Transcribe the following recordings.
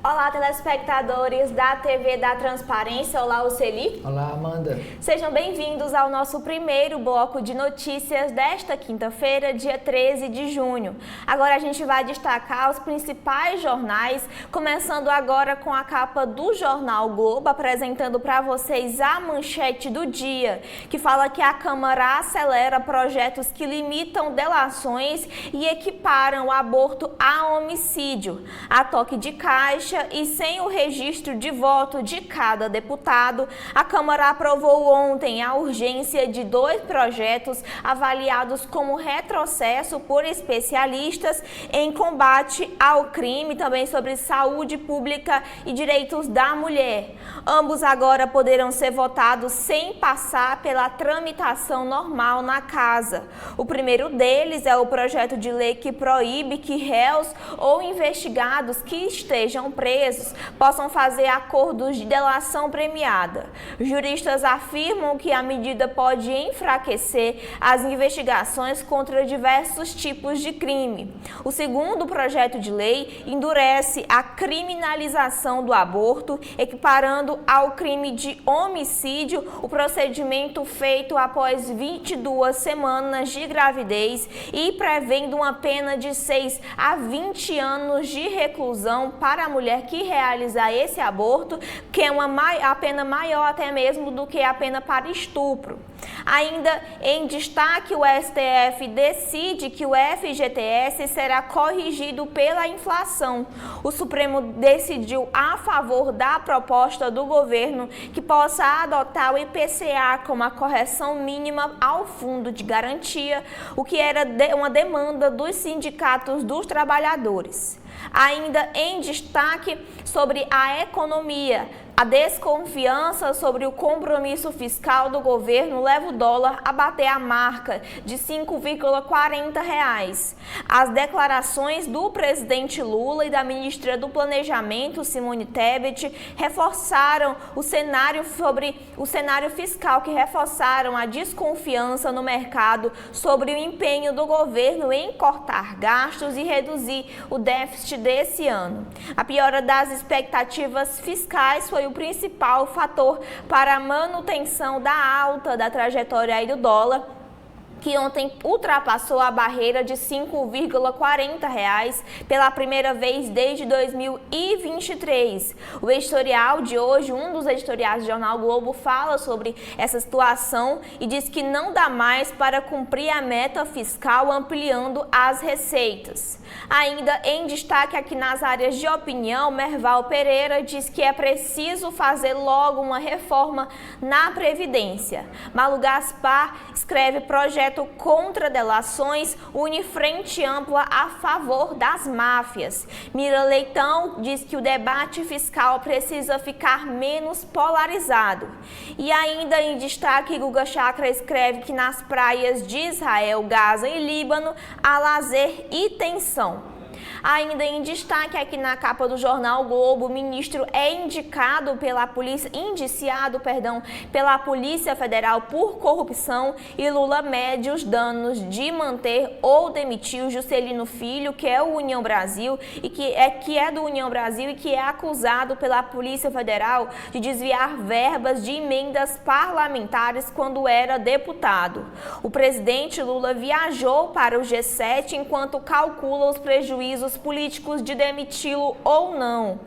Olá, telespectadores da TV da Transparência. Olá, Oceli. Olá, Amanda. Sejam bem-vindos ao nosso primeiro bloco de notícias desta quinta-feira, dia 13 de junho. Agora a gente vai destacar os principais jornais, começando agora com a capa do jornal Globo, apresentando para vocês a manchete do dia, que fala que a Câmara acelera projetos que limitam delações e equiparam o aborto a homicídio. A toque de caixa e sem o registro de voto de cada deputado, a Câmara aprovou ontem a urgência de 2 projetos avaliados como retrocesso por especialistas em combate ao crime, também sobre saúde pública e direitos da mulher. Ambos agora poderão ser votados sem passar pela tramitação normal na Casa. O primeiro deles é o projeto de lei que proíbe que réus ou investigados que estejam presos possam fazer acordos de delação premiada. Juristas afirmam que a medida pode enfraquecer as investigações contra diversos tipos de crime. O segundo projeto de lei endurece a criminalização do aborto, equiparando ao crime de homicídio o procedimento feito após 22 semanas de gravidez e prevendo uma pena de 6 a 20 anos de reclusão para a mulher que realizar esse aborto, que é a pena maior até mesmo do que a pena para estupro. Ainda em destaque, o STF decide que o FGTS será corrigido pela inflação. O Supremo decidiu a favor da proposta do governo que possa adotar o IPCA como a correção mínima ao fundo de garantia, o que era uma demanda dos sindicatos dos trabalhadores. Ainda em destaque sobre a economia, a desconfiança sobre o compromisso fiscal do governo leva o dólar a bater a marca de R$ 5,40. As declarações do presidente Lula e da ministra do Planejamento, Simone Tebet, reforçaram o cenário fiscal, que reforçaram a desconfiança no mercado sobre o empenho do governo em cortar gastos e reduzir o déficit desse ano. A piora das expectativas fiscais foi o principal fator para a manutenção da alta da trajetória do dólar, que ontem ultrapassou a barreira de R$ 5,40 pela primeira vez desde 2023. O editorial de hoje, um dos editoriais do Jornal Globo, fala sobre essa situação e diz que não dá mais para cumprir a meta fiscal ampliando as receitas. Ainda em destaque aqui nas áreas de opinião, Merval Pereira diz que é preciso fazer logo uma reforma na Previdência. Malu Gaspar escreve projeto contra delações, une frente ampla a favor das máfias. Mira Leitão diz que o debate fiscal precisa ficar menos polarizado. E ainda em destaque, Guga Chakra escreve que nas praias de Israel, Gaza e Líbano há lazer e tensão. Ainda em destaque aqui na capa do Jornal Globo, o ministro é indiciado pela Polícia Federal por corrupção e Lula mede os danos de manter ou demitir o Juscelino Filho, que é do União Brasil e que é acusado pela Polícia Federal de desviar verbas de emendas parlamentares quando era deputado. O presidente Lula viajou para o G7 enquanto calcula os prejuízos políticos de demiti-lo ou não.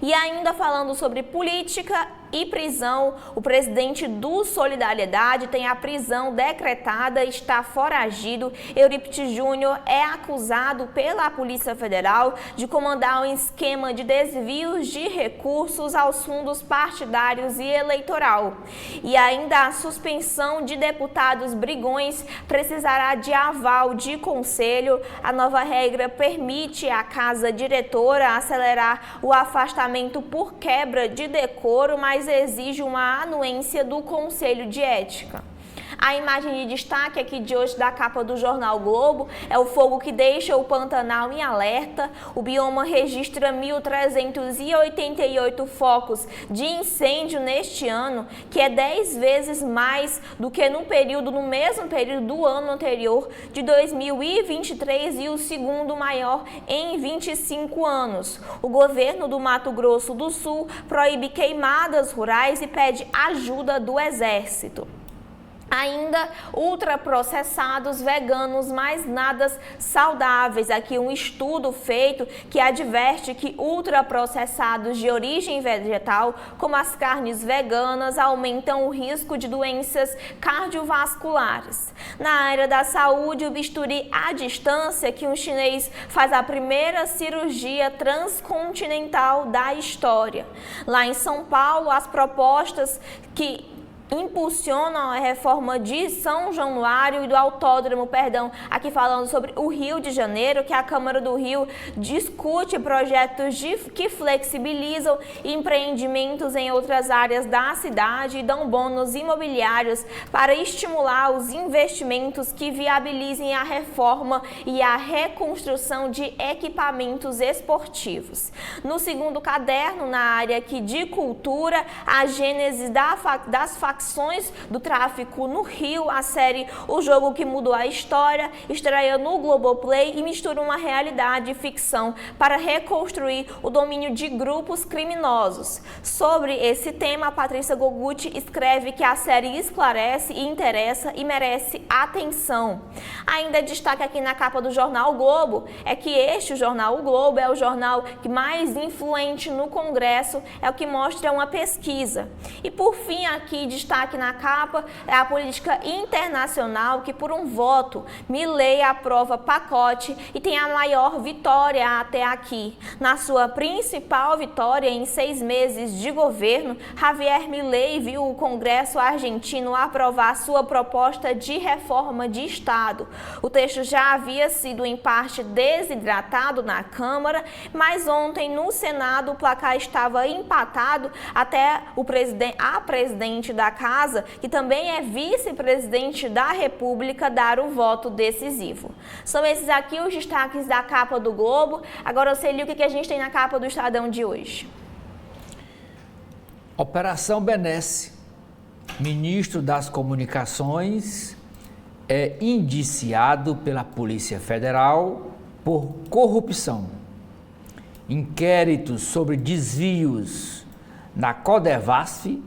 E ainda falando sobre política e prisão, o presidente do Solidariedade tem a prisão decretada, está foragido. Eurípides Júnior é acusado pela Polícia Federal de comandar um esquema de desvios de recursos aos fundos partidários e eleitoral. E ainda a suspensão de deputados brigões precisará de aval de conselho. A nova regra permite à casa diretora acelerar o afastamento por quebra de decoro, mas exige uma anuência do Conselho de Ética. A imagem de destaque aqui de hoje da capa do jornal Globo é o fogo que deixa o Pantanal em alerta. O bioma registra 1.388 focos de incêndio neste ano, que é 10 vezes mais do que no mesmo período do ano anterior, de 2023, e o segundo maior em 25 anos. O governo do Mato Grosso do Sul proíbe queimadas rurais e pede ajuda do Exército. Ainda ultraprocessados veganos, mas nada saudáveis. Aqui um estudo feito que adverte que ultraprocessados de origem vegetal, como as carnes veganas, aumentam o risco de doenças cardiovasculares. Na área da saúde, o bisturi à distância, que um chinês faz a primeira cirurgia transcontinental da história. Lá em São Paulo, as propostas que impulsionam a reforma de São Januário e do Autódromo, aqui falando sobre o Rio de Janeiro, que a Câmara do Rio discute projetos que flexibilizam empreendimentos em outras áreas da cidade e dão bônus imobiliários para estimular os investimentos que viabilizem a reforma e a reconstrução de equipamentos esportivos. No segundo caderno, na área aqui de cultura, a gênese das facções do tráfico no Rio, a série O Jogo que Mudou a História, estreia no Globoplay e mistura uma realidade e ficção para reconstruir o domínio de grupos criminosos. Sobre esse tema, a Patrícia Gogutti escreve que a série esclarece e interessa e merece atenção. Ainda destaque aqui na capa do jornal Globo é que o jornal O Globo é o jornal que mais influente no Congresso, é o que mostra uma pesquisa. E por fim, aqui destaque na capa é a política internacional, que por um voto, Milei aprova pacote e tem a maior vitória até aqui. Na sua principal vitória em 6 meses de governo, Javier Milei viu o Congresso argentino aprovar sua proposta de reforma de Estado. O texto já havia sido em parte desidratado na Câmara, mas ontem no Senado o placar estava empatado até a presidente da Casa, que também é vice-presidente da República, dar o voto decisivo. São esses aqui os destaques da capa do Globo. Agora, Celi, o que a gente tem na capa do Estadão de hoje? Operação Benesse. Ministro das Comunicações é indiciado pela Polícia Federal por corrupção. Inquéritos sobre desvios na Codevasf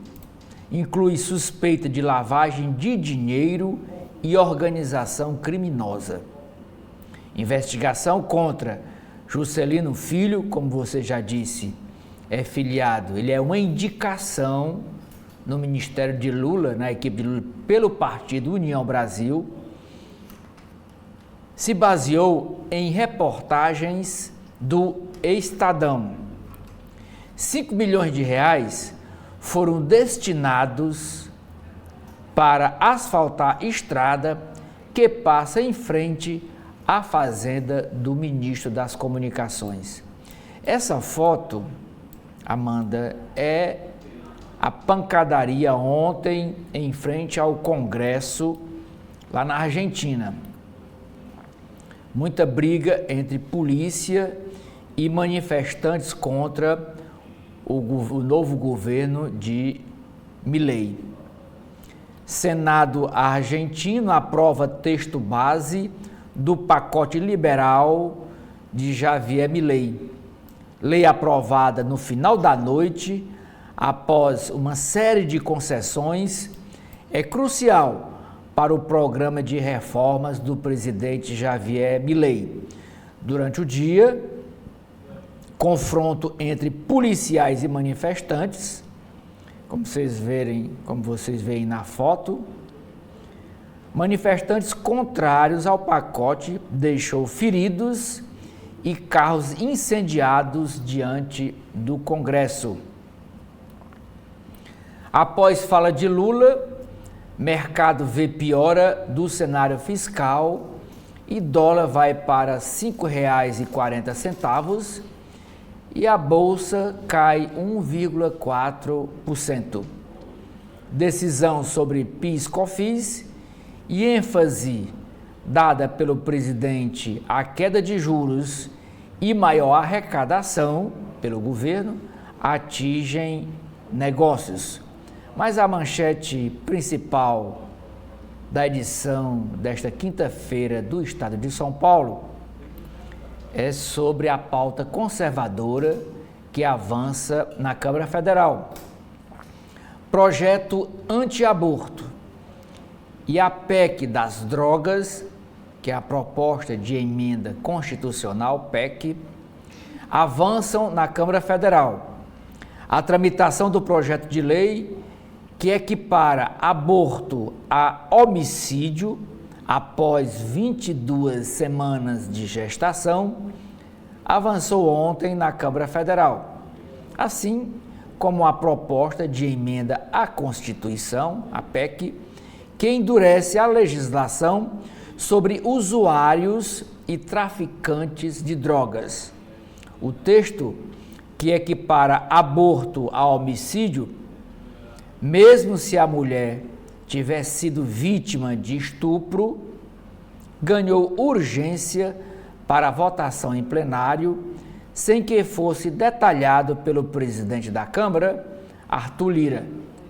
inclui suspeita de lavagem de dinheiro e organização criminosa. Investigação contra Juscelino Filho, como você já disse, é filiado. Ele é uma indicação no Ministério de Lula, na equipe de Lula, pelo Partido União Brasil. Se baseou em reportagens do Estadão. 5 milhões de reais foram destinados para asfaltar estrada que passa em frente à fazenda do ministro das Comunicações. Essa foto, Amanda, é a pancadaria ontem em frente ao Congresso, lá na Argentina. Muita briga entre polícia e manifestantes contra o novo governo de Milei. Senado argentino aprova texto base do pacote liberal de Javier Milei. Lei aprovada no final da noite, após uma série de concessões, é crucial para o programa de reformas do presidente Javier Milei. Durante o dia, confronto entre policiais e manifestantes, como vocês veem na foto. Manifestantes contrários ao pacote deixou feridos e carros incendiados diante do Congresso. Após fala de Lula, mercado vê piora do cenário fiscal e dólar vai para R$ 5,40 e a bolsa cai 1,4%. Decisão sobre PIS/COFINS e ênfase dada pelo presidente à queda de juros e maior arrecadação pelo governo atingem negócios. Mas a manchete principal da edição desta quinta-feira do Estado de São Paulo é sobre a pauta conservadora que avança na Câmara Federal. Projeto anti-aborto e a PEC das drogas, que é a proposta de emenda constitucional, PEC, avançam na Câmara Federal. A tramitação do projeto de lei que equipara aborto a homicídio após 22 semanas de gestação avançou ontem na Câmara Federal, assim como a proposta de emenda à Constituição, a PEC, que endurece a legislação sobre usuários e traficantes de drogas. O texto que equipara aborto a homicídio, mesmo se a mulher tiver sido vítima de estupro, ganhou urgência para votação em plenário, sem que fosse detalhado pelo presidente da Câmara, Arthur Lira.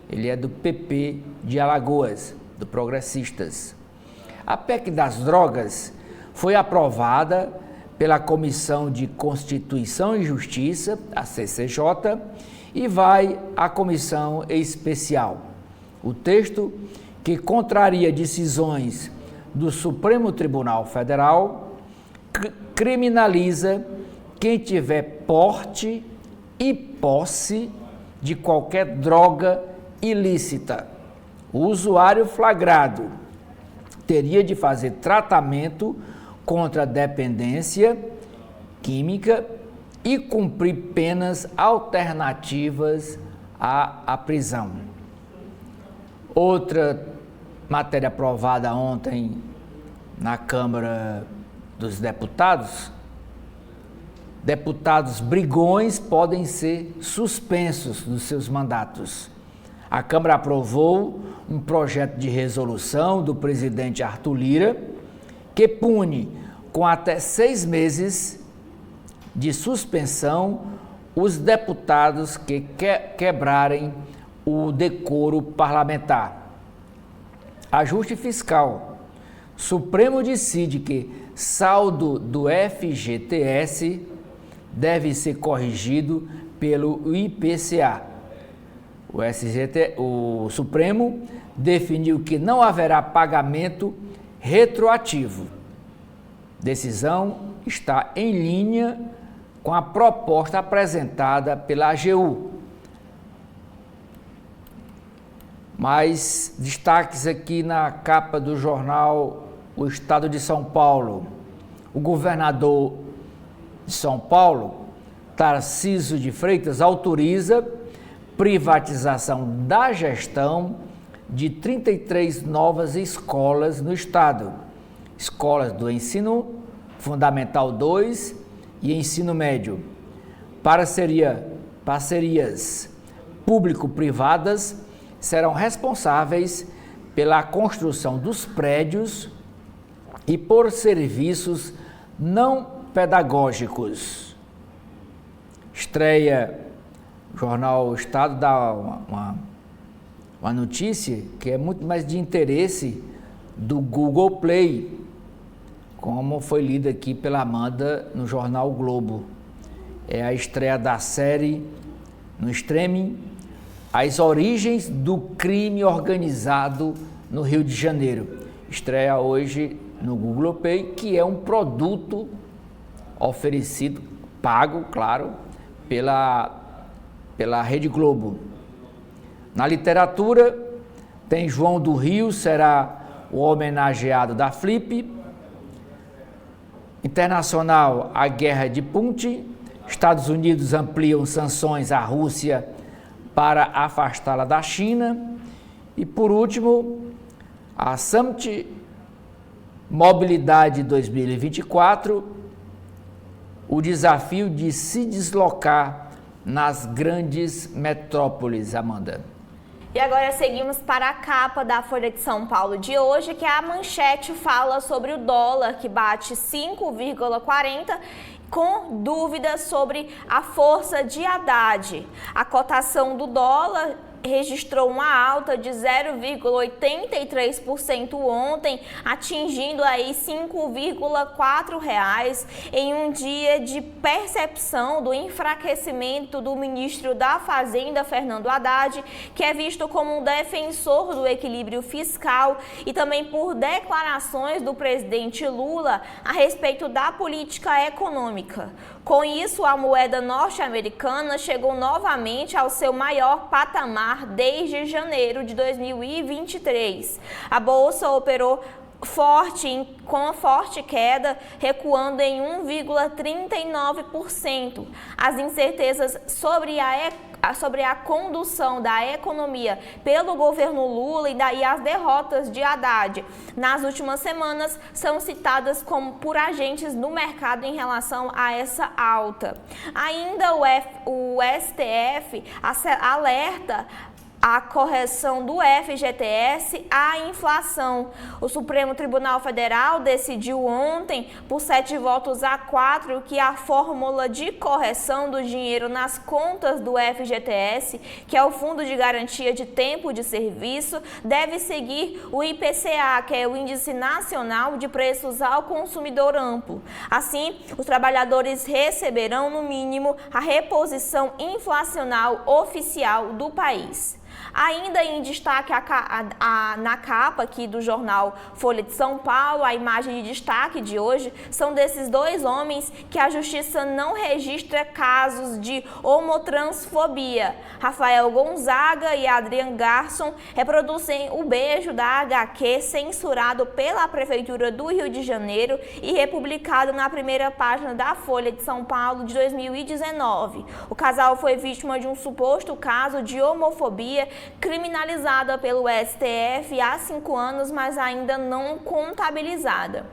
Ele é do PP de Alagoas, do Progressistas. A PEC das drogas foi aprovada pela Comissão de Constituição e Justiça, a CCJ, e vai à Comissão Especial. O texto, que contraria decisões do Supremo Tribunal Federal, criminaliza quem tiver porte e posse de qualquer droga ilícita. O usuário flagrado teria de fazer tratamento contra a dependência química e cumprir penas alternativas à prisão. Outra matéria aprovada ontem na Câmara dos Deputados: deputados brigões podem ser suspensos dos seus mandatos. A Câmara aprovou um projeto de resolução do presidente Arthur Lira que pune com até 6 meses de suspensão os deputados que quebrarem o decoro parlamentar. Ajuste fiscal. Supremo decide que saldo do FGTS deve ser corrigido pelo IPCA. O Supremo definiu que não haverá pagamento retroativo. Decisão está em linha com a proposta apresentada pela AGU. Mais destaques aqui na capa do jornal O Estado de São Paulo. O governador de São Paulo, Tarcísio de Freitas, autoriza privatização da gestão de 33 novas escolas no estado. Escolas do Ensino Fundamental 2 e Ensino Médio. Parcerias público-privadas serão responsáveis pela construção dos prédios e por serviços não pedagógicos. Estreia, o jornal O Estado dá uma notícia que é muito mais de interesse do Google Play, como foi lida aqui pela Amanda no jornal o Globo. É a estreia da série no streaming As Origens do Crime Organizado no Rio de Janeiro. Estreia hoje no Google Play, que é um produto oferecido, pago, claro, pela Rede Globo. Na literatura, tem João do Rio, será o homenageado da Flip. Internacional, a guerra de Putin. Estados Unidos ampliam sanções à Rússia para afastá-la da China. E, por último, a Summit Mobilidade 2024, o desafio de se deslocar nas grandes metrópoles, Amanda. E agora seguimos para a capa da Folha de São Paulo de hoje, que a manchete fala sobre o dólar, que bate 5,40, com dúvidas sobre a força de Haddad. A cotação do dólar registrou uma alta de 0,83% ontem, atingindo aí R$ 5,4 em um dia de percepção do enfraquecimento do ministro da Fazenda, Fernando Haddad, que é visto como um defensor do equilíbrio fiscal, e também por declarações do presidente Lula a respeito da política econômica. Com isso, a moeda norte-americana chegou novamente ao seu maior patamar desde janeiro de 2023. A bolsa operou com uma forte queda, recuando em 1,39%. As incertezas sobre a condução da economia pelo governo Lula e as derrotas de Haddad nas últimas semanas são citadas por agentes do mercado em relação a essa alta. Ainda o STF alerta a correção do FGTS à inflação. O Supremo Tribunal Federal decidiu ontem, por 7 votos a 4, que a fórmula de correção do dinheiro nas contas do FGTS, que é o Fundo de Garantia de Tempo de Serviço, deve seguir o IPCA, que é o Índice Nacional de Preços ao Consumidor Amplo. Assim, os trabalhadores receberão, no mínimo, a reposição inflacional oficial do país. Ainda em destaque na capa aqui do jornal Folha de São Paulo, a imagem de destaque de hoje são desses dois homens que a justiça não registra casos de homotransfobia. Rafael Gonzaga e Adrian Garson reproduzem o beijo da HQ censurado pela Prefeitura do Rio de Janeiro e republicado na primeira página da Folha de São Paulo de 2019. O casal foi vítima de um suposto caso de homofobia criminalizada pelo STF há 5 anos, mas ainda não contabilizada.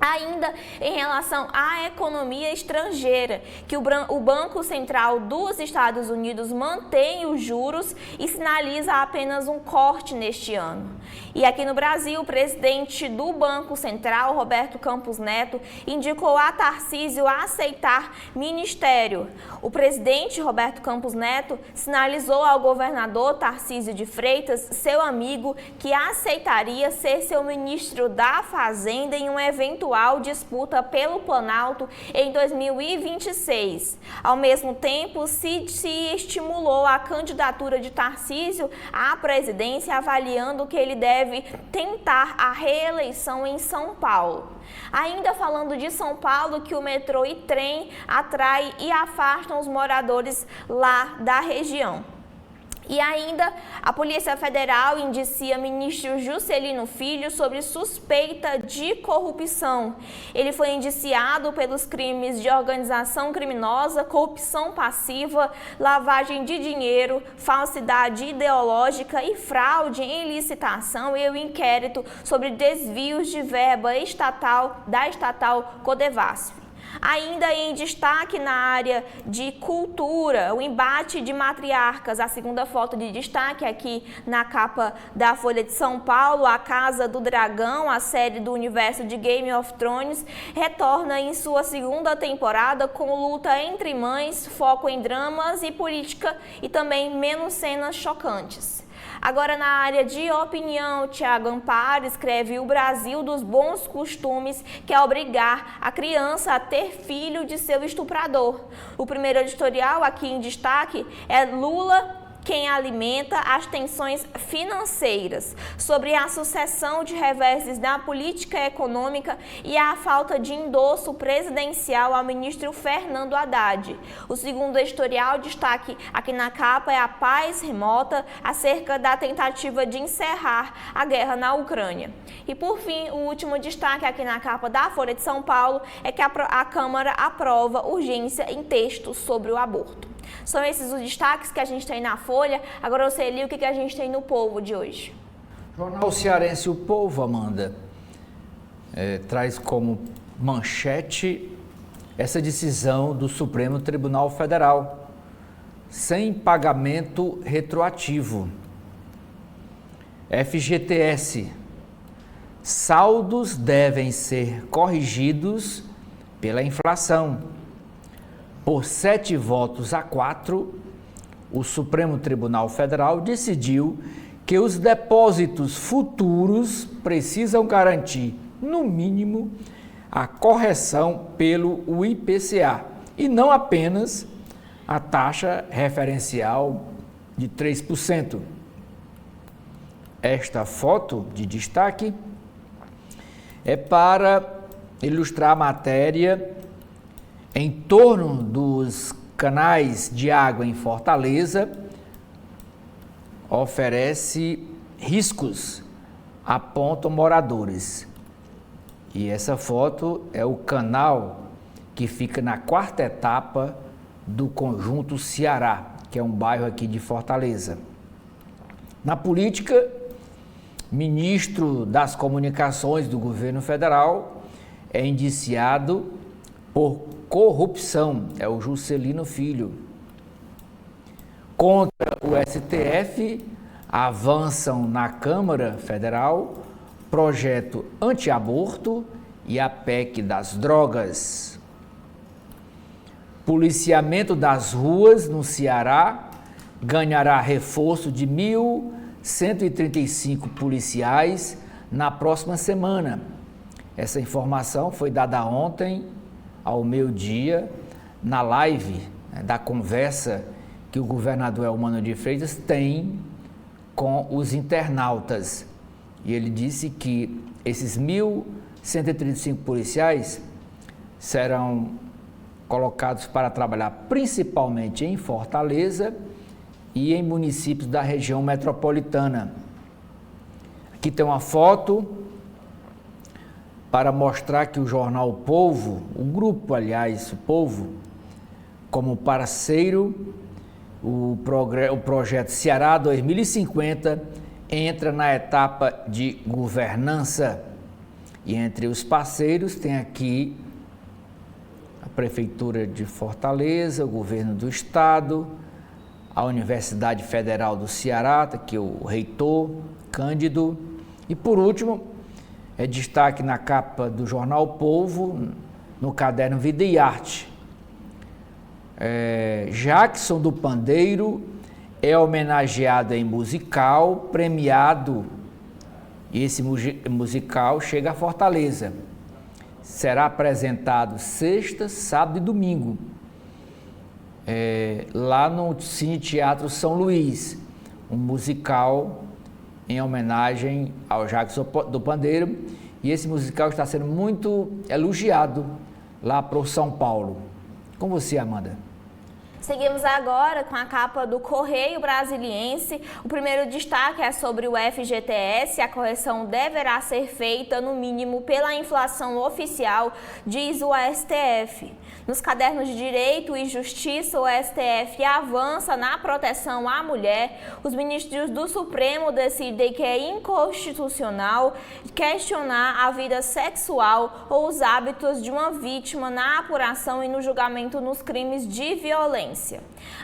Ainda em relação à economia estrangeira, que o Banco Central dos Estados Unidos mantém os juros e sinaliza apenas um corte neste ano. E aqui no Brasil, o presidente do Banco Central, Roberto Campos Neto, indicou a Tarcísio a aceitar ministério. O presidente Roberto Campos Neto sinalizou ao governador Tarcísio de Freitas, seu amigo, que aceitaria ser seu ministro da Fazenda em um eventual disputa pelo Planalto em 2026. Ao mesmo tempo, se estimulou a candidatura de Tarcísio à presidência, avaliando que ele deve tentar a reeleição em São Paulo. Ainda falando de São Paulo, que o metrô e trem atrai e afastam os moradores lá da região. E ainda, a Polícia Federal indicia ministro Juscelino Filho sobre suspeita de corrupção. Ele foi indiciado pelos crimes de organização criminosa, corrupção passiva, lavagem de dinheiro, falsidade ideológica e fraude em licitação e o inquérito sobre desvios de verba estatal da estatal Codevasf. Ainda em destaque na área de cultura, o embate de matriarcas, a segunda foto de destaque aqui na capa da Folha de São Paulo, a Casa do Dragão, a série do universo de Game of Thrones, retorna em sua segunda temporada com luta entre mães, foco em dramas e política e também menos cenas chocantes. Agora, na área de opinião, Tiago Amparo escreve O Brasil dos Bons Costumes, que é obrigar a criança a ter filho de seu estuprador. O primeiro editorial aqui em destaque é Lula, quem alimenta as tensões financeiras, sobre a sucessão de reveses da política econômica e a falta de endosso presidencial ao ministro Fernando Haddad. O segundo editorial, destaque aqui na capa, é a paz remota acerca da tentativa de encerrar a guerra na Ucrânia. E por fim, o último destaque aqui na capa da Folha de São Paulo é que a Câmara aprova urgência em texto sobre o aborto. São esses os destaques que a gente tem na Folha. Agora, você li o que a gente tem no Povo de hoje. Jornal Cearense O Povo, Amanda, traz como manchete essa decisão do Supremo Tribunal Federal, sem pagamento retroativo. FGTS. Saldos devem ser corrigidos pela inflação. Por 7 votos a 4, o Supremo Tribunal Federal decidiu que os depósitos futuros precisam garantir, no mínimo, a correção pelo IPCA e não apenas a taxa referencial de 3%. Esta foto de destaque é para ilustrar a matéria em torno dos canais de água em Fortaleza. Oferece riscos, apontam moradores. E essa foto é o canal que fica na 4ª etapa do Conjunto Ceará, que é um bairro aqui de Fortaleza. Na política, ministro das Comunicações do governo federal é indiciado por corrupção, é o Juscelino Filho. Contra o STF, avançam na Câmara Federal projeto anti-aborto e a PEC das drogas. Policiamento das ruas no Ceará ganhará reforço de 1.135 policiais na próxima semana. Essa informação foi dada ontem, ao meio-dia, na live da conversa que o governador Eumano de Freitas tem com os internautas. E ele disse que esses 1.135 policiais serão colocados para trabalhar principalmente em Fortaleza e em municípios da região metropolitana. Aqui tem uma foto para mostrar que o jornal O Povo, o grupo, aliás, O Povo, como parceiro, o projeto Ceará 2050 entra na etapa de governança. E entre os parceiros tem aqui a Prefeitura de Fortaleza, o Governo do Estado, a Universidade Federal do Ceará, que é o reitor Cândido, e por último, é destaque na capa do jornal O Povo, no caderno Vida e Arte. Jackson do Pandeiro é homenageado em musical, premiado, e esse musical chega a Fortaleza. Será apresentado sexta, sábado e domingo, lá no Cine Teatro São Luís, um musical em homenagem ao Jackson do Pandeiro, e esse musical está sendo muito elogiado lá para o São Paulo. Com você, Amanda. Seguimos agora com a capa do Correio Brasiliense. O primeiro destaque é sobre o FGTS. A correção deverá ser feita, no mínimo, pela inflação oficial, diz o STF. Nos cadernos de Direito e Justiça, o STF avança na proteção à mulher. Os ministros do Supremo decidem que é inconstitucional questionar a vida sexual ou os hábitos de uma vítima na apuração e no julgamento nos crimes de violência.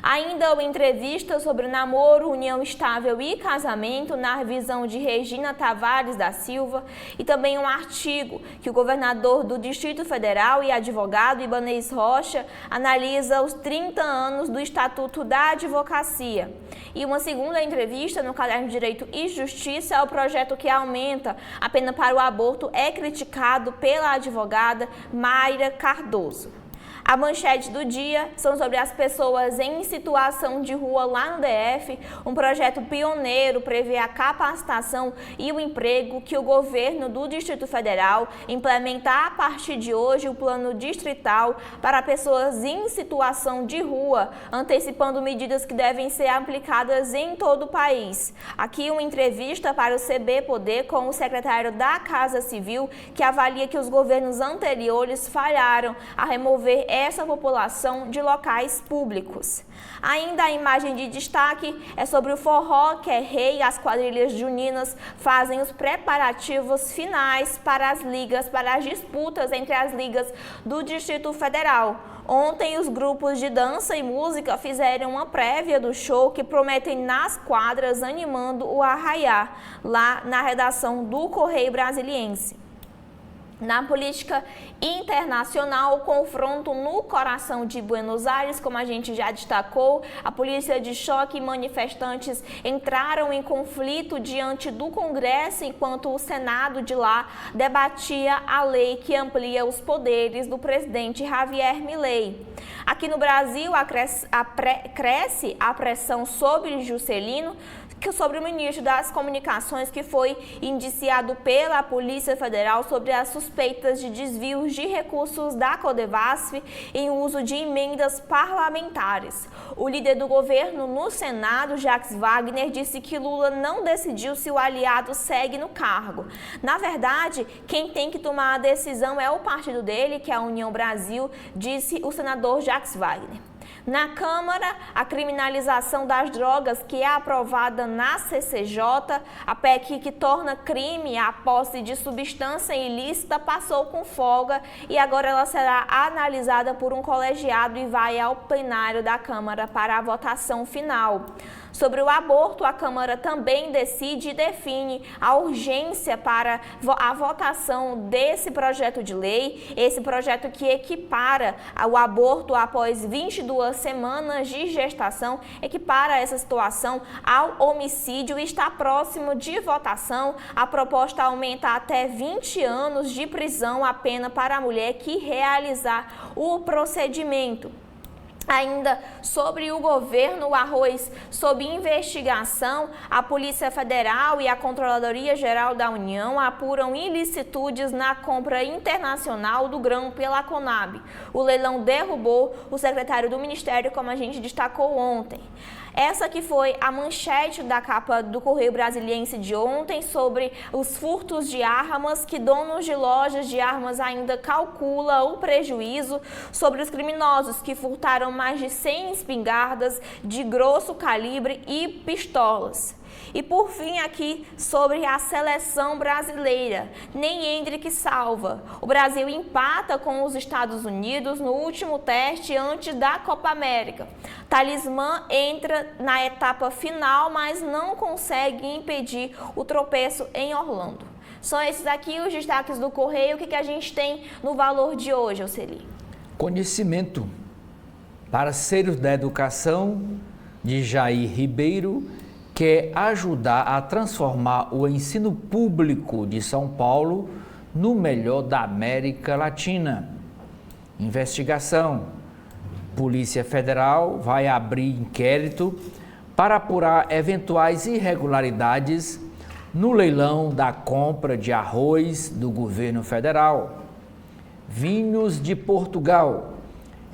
Ainda uma entrevista sobre namoro, união estável e casamento na visão de Regina Tavares da Silva, e também um artigo que o governador do Distrito Federal e advogado Ibanez Rocha analisa os 30 anos do Estatuto da Advocacia. E uma segunda entrevista no caderno de Direito e Justiça é o projeto que aumenta a pena para o aborto, é criticado pela advogada Mayra Cardoso. A manchete do dia são sobre as pessoas em situação de rua lá no DF. Um projeto pioneiro prevê a capacitação e o emprego que o governo do Distrito Federal implementar a partir de hoje o plano distrital para pessoas em situação de rua, antecipando medidas que devem ser aplicadas em todo o país. Aqui uma entrevista para o CB Poder com o secretário da Casa Civil, que avalia que os governos anteriores falharam a remover essa população de locais públicos. Ainda a imagem de destaque é sobre o forró, que é rei. As quadrilhas juninas fazem os preparativos finais para as disputas entre as ligas do Distrito Federal. Ontem, os grupos de dança e música fizeram uma prévia do show que prometem nas quadras, animando o arraiá, lá na redação do Correio Brasiliense. Na política internacional, o confronto no coração de Buenos Aires, como a gente já destacou, a polícia de choque e manifestantes entraram em conflito diante do Congresso, enquanto o Senado de lá debatia a lei que amplia os poderes do presidente Javier Milei. Aqui no Brasil, cresce a pressão sobre Juscelino, sobre o ministro das Comunicações, que foi indiciado pela Polícia Federal sobre as suspeitas de desvios de recursos da Codevasf em uso de emendas parlamentares. O líder do governo no Senado, Jacques Wagner, disse que Lula não decidiu se o aliado segue no cargo. Na verdade, quem tem que tomar a decisão é o partido dele, que é a União Brasil, disse o senador Jacques Wagner. Na Câmara, a criminalização das drogas, que é aprovada na CCJ, a PEC que torna crime a posse de substância ilícita, passou com folga e agora ela será analisada por um colegiado e vai ao plenário da Câmara para a votação final. Sobre o aborto, a Câmara também decide e define a urgência para a votação desse projeto de lei, esse projeto que equipara o aborto após 22 semanas de gestação, equipara essa situação ao homicídio e está próximo de votação. A proposta aumenta até 20 anos de prisão a pena para a mulher que realizar o procedimento. Ainda sobre o governo, o arroz sob investigação, a Polícia Federal e a Controladoria Geral da União apuram ilicitudes na compra internacional do grão pela Conab. O leilão derrubou o secretário do Ministério, como a gente destacou ontem. Essa que foi a manchete da capa do Correio Brasiliense de ontem, sobre os furtos de armas, que donos de lojas de armas ainda calculam o prejuízo, sobre os criminosos que furtaram mais de 100 espingardas de grosso calibre e pistolas. E por fim aqui sobre a seleção brasileira, nem Hendrick salva. O Brasil empata com os Estados Unidos no último teste antes da Copa América. Talismã entra na etapa final, mas não consegue impedir o tropeço em Orlando. São esses aqui os destaques do Correio. O que a gente tem no valor de hoje, Oceli? Conhecimento. Parceiros da Educação, de Jair Ribeiro, quer ajudar a transformar o ensino público de São Paulo no melhor da América Latina. Investigação. Polícia Federal vai abrir inquérito para apurar eventuais irregularidades no leilão da compra de arroz do governo federal. Vinhos de Portugal.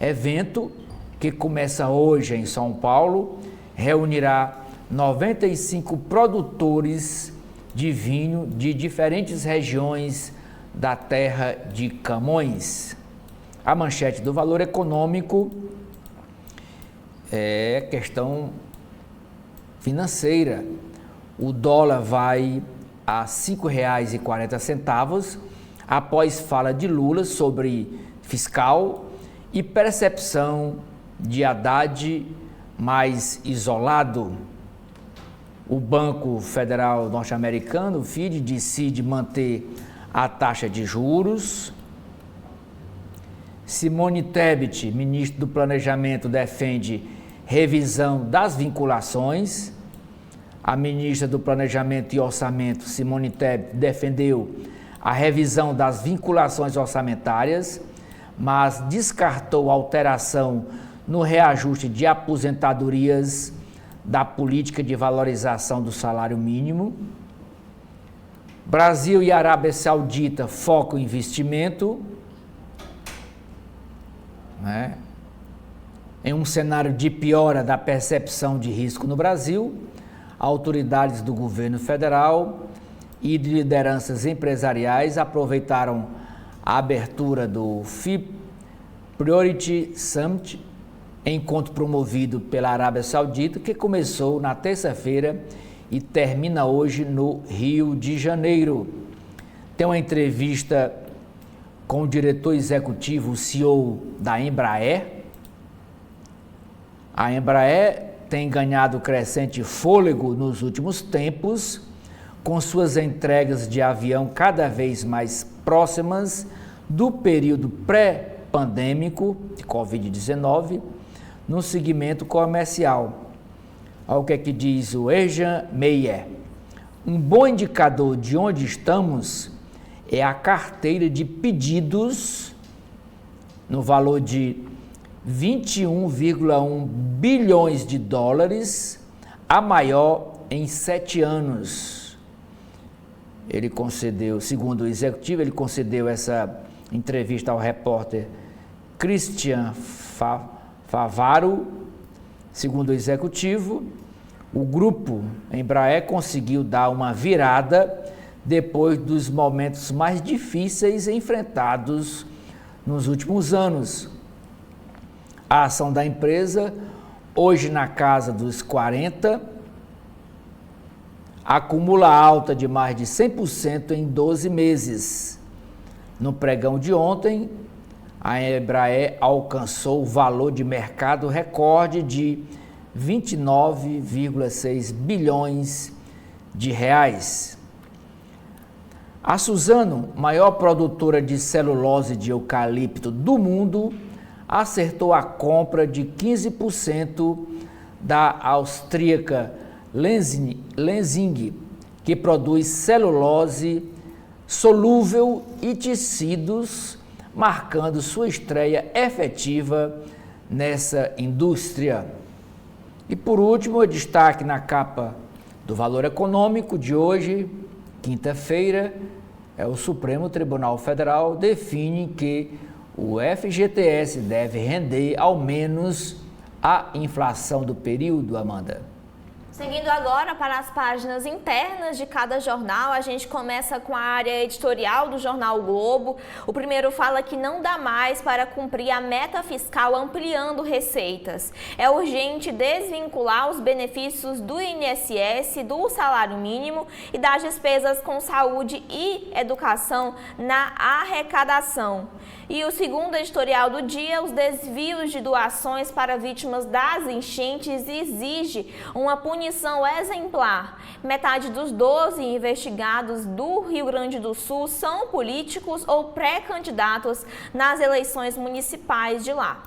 Evento que começa hoje em São Paulo reunirá 95 produtores de vinho de diferentes regiões da terra de Camões. A manchete do Valor Econômico é questão financeira. O dólar vai a R$ 5,40 após fala de Lula sobre fiscal e percepção de Haddad mais isolado. O Banco Federal Norte-Americano, o FED, decide manter a taxa de juros. Simone Tebet, ministro do Planejamento, defende revisão das vinculações. A ministra do Planejamento e Orçamento, Simone Tebet, defendeu a revisão das vinculações orçamentárias, mas descartou alteração no reajuste de aposentadorias da política de valorização do salário mínimo. Brasil e Arábia Saudita focam em investimento, né? Em um cenário de piora da percepção de risco no Brasil, autoridades do governo federal e de lideranças empresariais aproveitaram a abertura do Priority Summit, encontro promovido pela Arábia Saudita, que começou na terça-feira e termina hoje no Rio de Janeiro. Tem uma entrevista com o diretor executivo, o CEO da Embraer. A Embraer tem ganhado crescente fôlego nos últimos tempos, com suas entregas de avião cada vez mais próximas do período pré-pandêmico de Covid-19 no segmento comercial. Olha o que é que diz o Ejan Meyer. Um bom indicador de onde estamos é a carteira de pedidos no valor de 21,1 bilhões de dólares, a maior em 7 anos. Ele concedeu, segundo o executivo, ele concedeu essa entrevista ao repórter Christian Favaro. Segundo o executivo, o grupo Embraer conseguiu dar uma virada depois dos momentos mais difíceis enfrentados nos últimos anos. A ação da empresa, hoje na casa dos 40, acumula alta de mais de 100% em 12 meses. No pregão de ontem, a Embraer alcançou o valor de mercado recorde de 29,6 bilhões de reais. A Suzano, maior produtora de celulose de eucalipto do mundo, acertou a compra de 15% da austríaca Lenzing, que produz celulose solúvel e tecidos, marcando sua estreia efetiva nessa indústria. E por último, o destaque na capa do Valor Econômico de hoje, quinta-feira, o Supremo Tribunal Federal define que o FGTS deve render ao menos a inflação do período, Amanda. Seguindo agora para as páginas internas de cada jornal, a gente começa com a área editorial do jornal o Globo. O primeiro fala que não dá mais para cumprir a meta fiscal ampliando receitas. É urgente desvincular os benefícios do INSS, do salário mínimo e das despesas com saúde e educação na arrecadação. E o segundo editorial do dia, os desvios de doações para vítimas das enchentes exige uma punição exemplar. Metade dos 12 investigados do Rio Grande do Sul são políticos ou pré-candidatos nas eleições municipais de lá.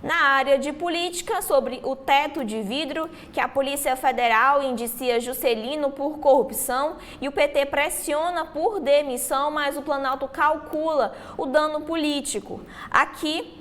Na área de política, sobre o teto de vidro, que a Polícia Federal indicia Juscelino por corrupção e o PT pressiona por demissão, mas o Planalto calcula o dano político. Aqui,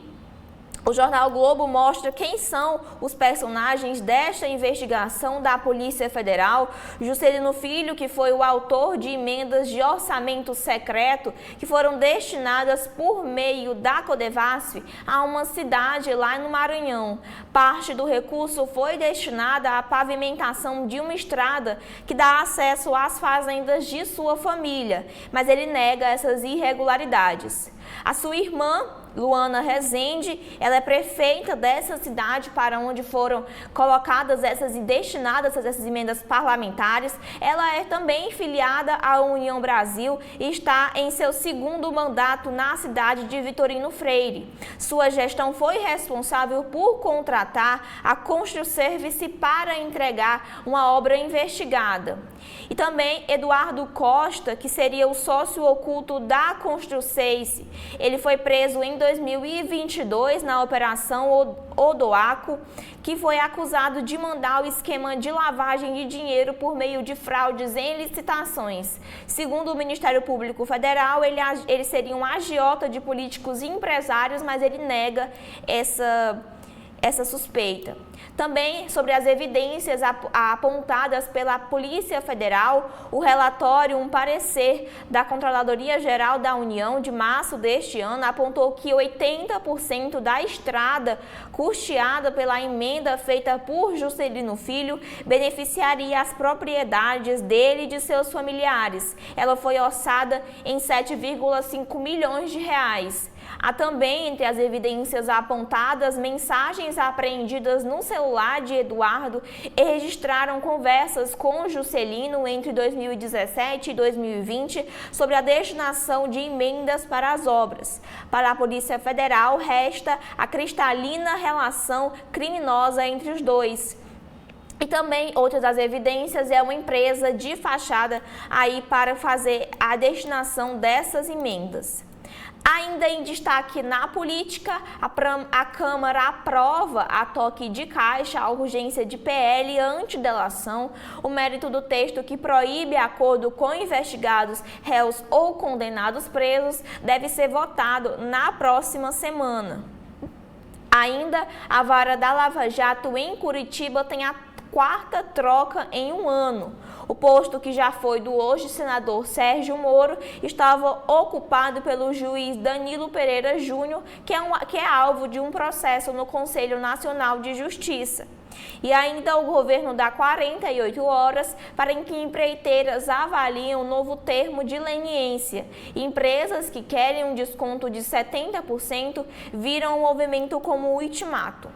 o jornal Globo mostra quem são os personagens desta investigação da Polícia Federal. Juscelino Filho, que foi o autor de emendas de orçamento secreto que foram destinadas por meio da Codevasf a uma cidade lá no Maranhão. Parte do recurso foi destinada à pavimentação de uma estrada que dá acesso às fazendas de sua família, mas ele nega essas irregularidades. A sua irmã, Luana Rezende, ela é prefeita dessa cidade para onde foram colocadas e destinadas essas emendas parlamentares. Ela é também filiada à União Brasil e está em seu segundo mandato na cidade de Vitorino Freire. Sua gestão foi responsável por contratar a Construservice para entregar uma obra investigada. E também Eduardo Costa, que seria o sócio oculto da Construservice. Ele foi preso em 2022 na Operação Odoaco, que foi acusado de mandar o esquema de lavagem de dinheiro por meio de fraudes em licitações. Segundo o Ministério Público Federal, ele seria um agiota de políticos e empresários, mas ele nega essa suspeita. Também sobre as evidências apontadas pela Polícia Federal, o relatório, um parecer da Controladoria Geral da União de março deste ano, apontou que 80% da estrada custeada pela emenda feita por Juscelino Filho beneficiaria as propriedades dele e de seus familiares. Ela foi orçada em 7,5 milhões de reais. Há também, entre as evidências apontadas, mensagens apreendidas no celular de Eduardo e registraram conversas com Juscelino entre 2017 e 2020 sobre a destinação de emendas para as obras. Para a Polícia Federal, resta a cristalina relação criminosa entre os dois. E também outras das evidências é uma empresa de fachada aí para fazer a destinação dessas emendas. Ainda em destaque na política, a Câmara aprova a toque de caixa a urgência de PL antidelação. O mérito do texto que proíbe acordo com investigados, réus ou condenados presos deve ser votado na próxima semana. Ainda, a vara da Lava Jato em Curitiba tem a quarta troca em um ano. O posto, que já foi do hoje senador Sérgio Moro, estava ocupado pelo juiz Danilo Pereira Júnior, que é alvo de um processo no Conselho Nacional de Justiça. E ainda o governo dá 48 horas para que empreiteiras avaliem o novo termo de leniência. Empresas que querem um desconto de 70% viram o movimento como ultimato.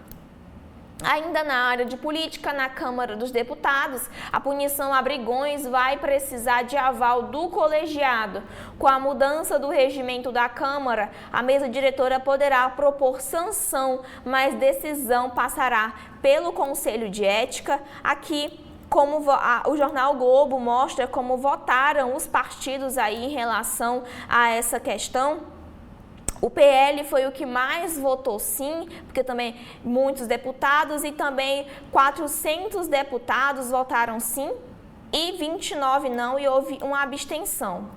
Ainda na área de política, na Câmara dos Deputados, a punição a brigões vai precisar de aval do colegiado. Com a mudança do regimento da Câmara, a mesa diretora poderá propor sanção, mas decisão passará pelo Conselho de Ética. Aqui, como o jornal Globo mostra como votaram os partidos aí em relação a essa questão. O PL foi o que mais votou sim, porque também muitos deputados e também 400 deputados votaram sim e 29 não, e houve uma abstenção.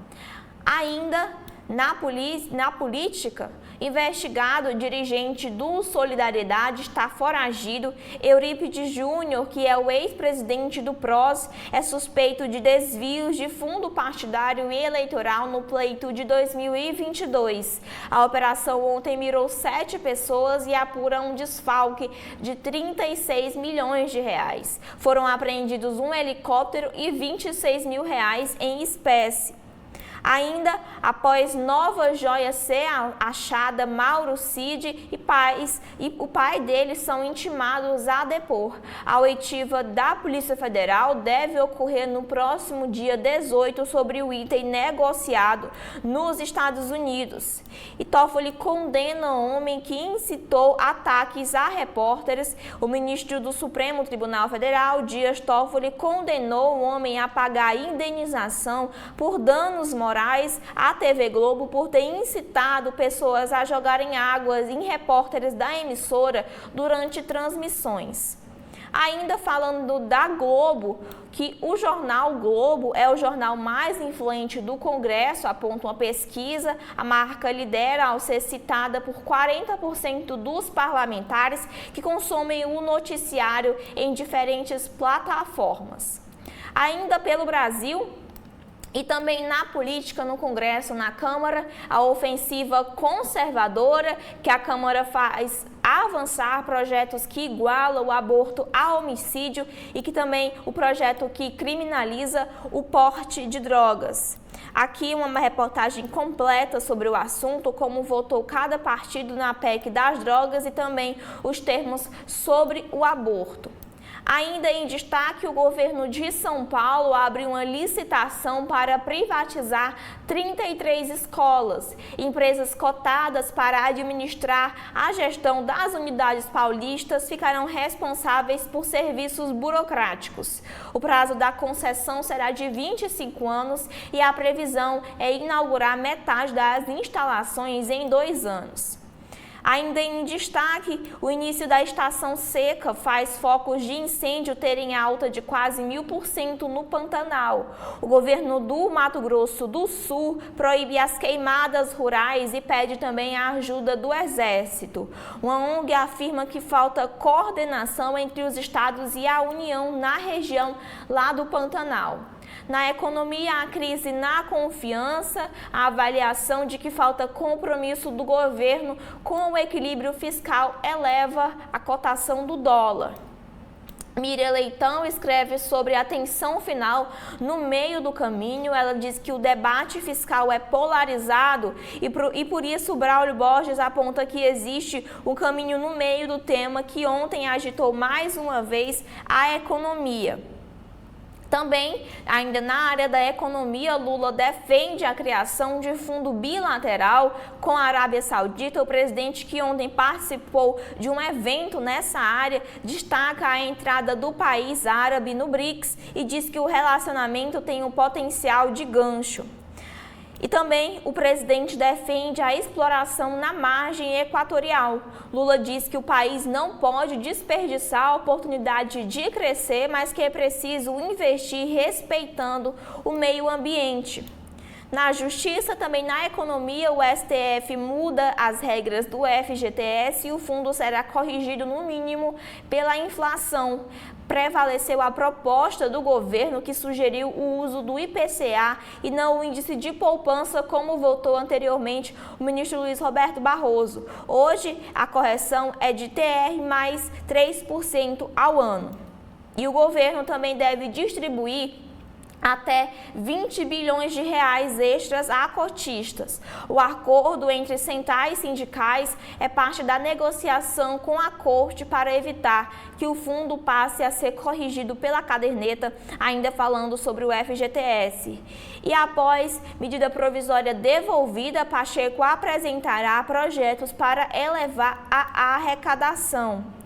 Ainda na política, investigado, dirigente do Solidariedade está foragido. Eurípides Júnior, que é o ex-presidente do PROS, é suspeito de desvios de fundo partidário e eleitoral no pleito de 2022. A operação ontem mirou 7 pessoas e apura um desfalque de 36 milhões de reais. Foram apreendidos um helicóptero e 26 mil reais em espécie. Ainda, após nova joia ser achada, Mauro Cid e o pai dele são intimados a depor. A oitiva da Polícia Federal deve ocorrer no próximo dia 18 sobre o item negociado nos Estados Unidos. E Toffoli condena homem que incitou ataques a repórteres. O ministro do Supremo Tribunal Federal, Dias Toffoli, condenou o homem a pagar indenização por danos morais à TV Globo por ter incitado pessoas a jogarem águas em repórteres da emissora durante transmissões. Ainda falando da Globo, que o jornal Globo é o jornal mais influente do Congresso, aponta uma pesquisa. A marca lidera ao ser citada por 40% dos parlamentares que consomem o noticiário em diferentes plataformas. Ainda pelo Brasil, e também na política, no Congresso, na Câmara, a ofensiva conservadora que a Câmara faz avançar projetos que igualam o aborto ao homicídio e que também o projeto que criminaliza o porte de drogas. Aqui uma reportagem completa sobre o assunto, como votou cada partido na PEC das drogas e também os termos sobre o aborto. Ainda em destaque, o governo de São Paulo abre uma licitação para privatizar 33 escolas. Empresas cotadas para administrar a gestão das unidades paulistas ficarão responsáveis por serviços burocráticos. O prazo da concessão será de 25 anos e a previsão é inaugurar metade das instalações em 2 anos. Ainda em destaque, o início da estação seca faz focos de incêndio terem alta de quase 1000% no Pantanal. O governo do Mato Grosso do Sul proíbe as queimadas rurais e pede também a ajuda do Exército. Uma ONG afirma que falta coordenação entre os estados e a União na região lá do Pantanal. Na economia, a crise na confiança, a avaliação de que falta compromisso do governo com o equilíbrio fiscal eleva a cotação do dólar. Miriam Leitão escreve sobre a tensão final no meio do caminho. Ela diz que o debate fiscal é polarizado e por isso Braulio Borges aponta que existe um caminho no meio do tema que ontem agitou mais uma vez a economia. Também, ainda na área da economia, Lula defende a criação de fundo bilateral com a Arábia Saudita. O presidente, que ontem participou de um evento nessa área, destaca a entrada do país árabe no BRICS e diz que o relacionamento tem um potencial de gancho. E também o presidente defende a exploração na margem equatorial. Lula diz que o país não pode desperdiçar a oportunidade de crescer, mas que é preciso investir respeitando o meio ambiente. Na justiça, também na economia, o STF muda as regras do FGTS e o fundo será corrigido no mínimo pela inflação. Prevaleceu a proposta do governo que sugeriu o uso do IPCA e não o índice de poupança, como votou anteriormente o ministro Luiz Roberto Barroso. Hoje, a correção é de TR mais 3% ao ano. E o governo também deve distribuir até 20 bilhões de reais extras a cotistas. O acordo entre centrais sindicais é parte da negociação com a Corte para evitar que o fundo passe a ser corrigido pela caderneta, ainda falando sobre o FGTS. E após medida provisória devolvida, Pacheco apresentará projetos para elevar a arrecadação.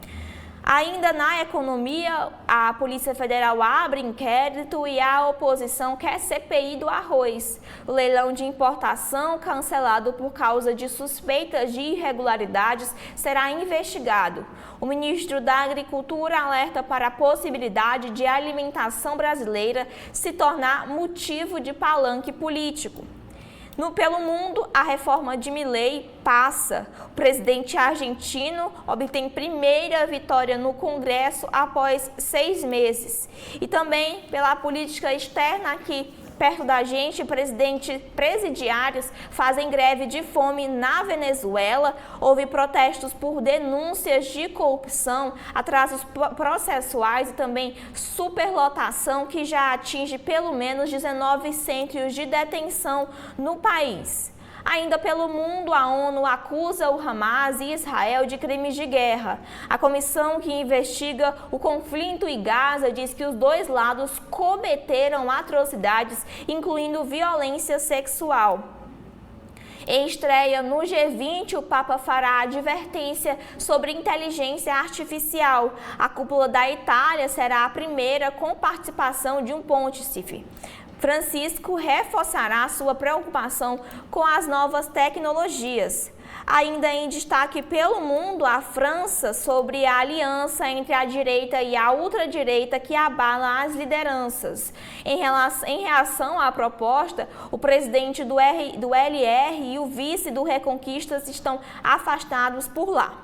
Ainda na economia, a Polícia Federal abre inquérito e a oposição quer CPI do arroz. O leilão de importação, cancelado por causa de suspeitas de irregularidades, será investigado. O ministro da Agricultura alerta para a possibilidade de a alimentação brasileira se tornar motivo de palanque político. Pelo mundo, a reforma de Milei passa. O presidente argentino obtém primeira vitória no Congresso após 6 meses. E também pela política externa aqui perto da gente, presidiários fazem greve de fome na Venezuela. Houve protestos por denúncias de corrupção, atrasos processuais e também superlotação que já atinge pelo menos 19 centros de detenção no país. Ainda pelo mundo, a ONU acusa o Hamas e Israel de crimes de guerra. A comissão que investiga o conflito em Gaza diz que os dois lados cometeram atrocidades, incluindo violência sexual. Em estreia no G20, o Papa fará advertência sobre inteligência artificial. A cúpula da Itália será a primeira com participação de um pontífice. Francisco reforçará sua preocupação com as novas tecnologias. Ainda em destaque pelo mundo, a França sobre a aliança entre a direita e a ultradireita que abala as lideranças. Em reação à proposta, o presidente do LR e o vice do Reconquistas estão afastados por lá.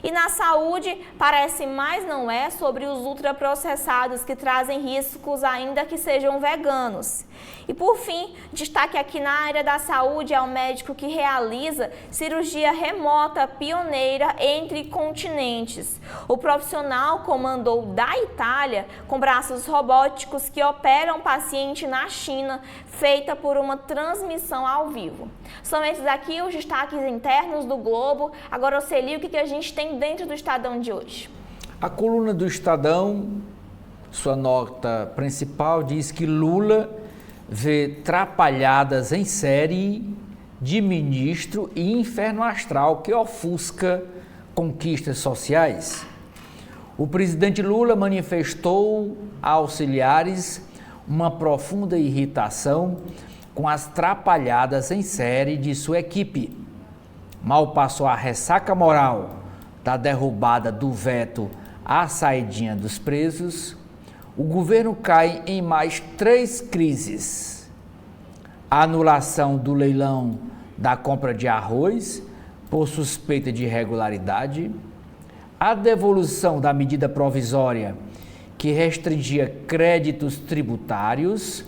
E na saúde, parece mais não é sobre os ultraprocessados que trazem riscos ainda que sejam veganos. E por fim, destaque aqui na área da saúde é o médico que realiza cirurgia remota pioneira entre continentes. O profissional comandou da Itália com braços robóticos que operam paciente na China, feita por uma transmissão ao vivo. São esses aqui os destaques internos do Globo. Agora, Oceli, o que a gente tem dentro do Estadão de hoje? A coluna do Estadão, sua nota principal, diz que Lula vê trapalhadas em série de ministro e inferno astral que ofusca conquistas sociais. O presidente Lula manifestou a auxiliares uma profunda irritação com as trapalhadas em série de sua equipe. Mal passou a ressaca moral da derrubada do veto à saidinha dos presos, o governo cai em mais 3 crises. A anulação do leilão da compra de arroz por suspeita de irregularidade, a devolução da medida provisória que restringia créditos tributários,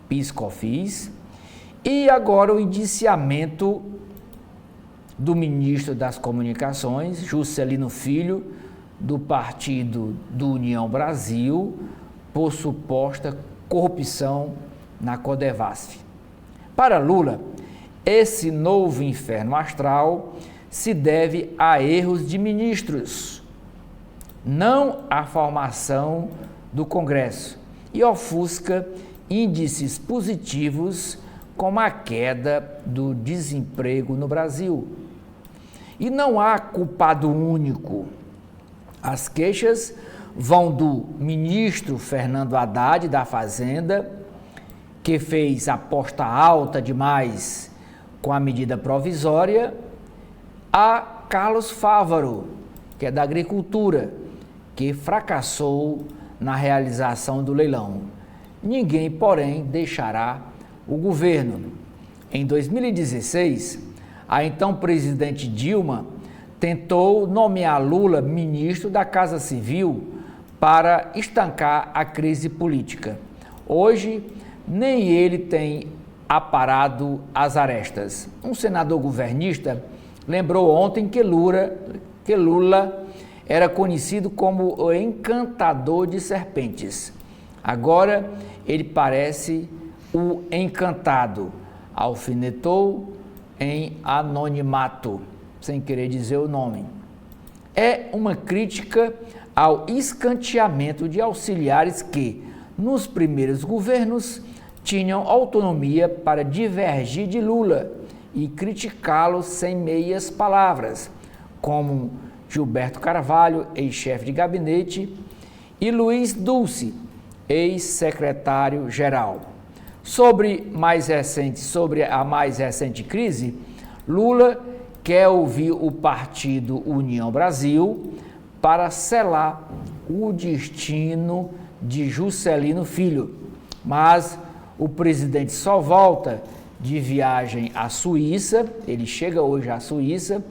PIS/COFINS, e agora o indiciamento do ministro das Comunicações, Juscelino Filho, do Partido do União Brasil por suposta corrupção na Codevasf. Para Lula, esse novo inferno astral se deve a erros de ministros, não à formação do Congresso, e ofusca índices positivos como a queda do desemprego no Brasil. E não há culpado único. As queixas vão do ministro Fernando Haddad da Fazenda, que fez aposta alta demais com a medida provisória, a Carlos Fávaro, que é da Agricultura, que fracassou na realização do leilão. Ninguém, porém, deixará o governo. Em 2016, a então presidente Dilma tentou nomear Lula ministro da Casa Civil para estancar a crise política. Hoje, nem ele tem aparado as arestas. Um senador governista lembrou ontem que Lula era conhecido como o encantador de serpentes. Agora ele parece o encantado. Alfinetou em anonimato, sem querer dizer o nome. É uma crítica ao escanteamento de auxiliares que, nos primeiros governos, tinham autonomia para divergir de Lula e criticá-lo sem meias palavras, como Gilberto Carvalho, ex-chefe de gabinete, e Luiz Dulce, ex-secretário-geral. Sobre a mais recente crise, Lula quer ouvir o partido União Brasil para selar o destino de Juscelino Filho, mas o presidente só volta de viagem à Suíça, ele chega hoje à Suíça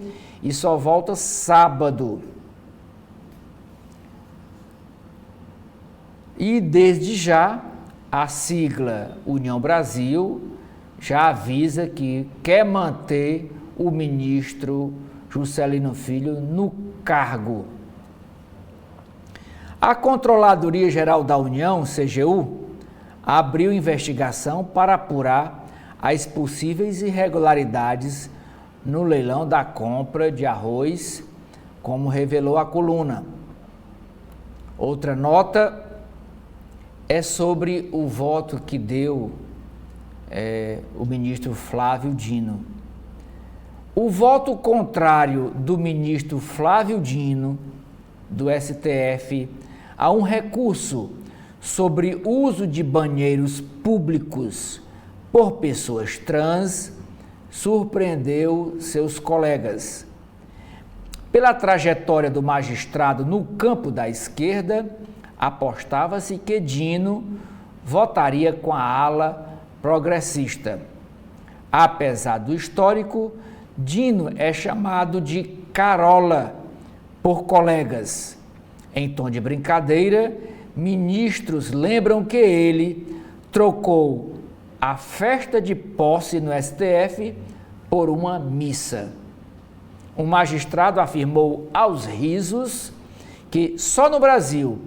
e só volta sábado. E desde já, a sigla União Brasil já avisa que quer manter o ministro Juscelino Filho no cargo. A Controladoria Geral da União, CGU, abriu investigação para apurar as possíveis irregularidades no leilão da compra de arroz, como revelou a coluna. Outra nota é sobre o voto que deu o ministro Flávio Dino. O voto contrário do ministro Flávio Dino, do STF, a um recurso sobre uso de banheiros públicos por pessoas trans, surpreendeu seus colegas. Pela trajetória do magistrado no campo da esquerda, apostava-se que Dino votaria com a ala progressista. Apesar do histórico, Dino é chamado de Carola por colegas. Em tom de brincadeira, ministros lembram que ele trocou a festa de posse no STF por uma missa. Um magistrado afirmou aos risos que só no Brasil,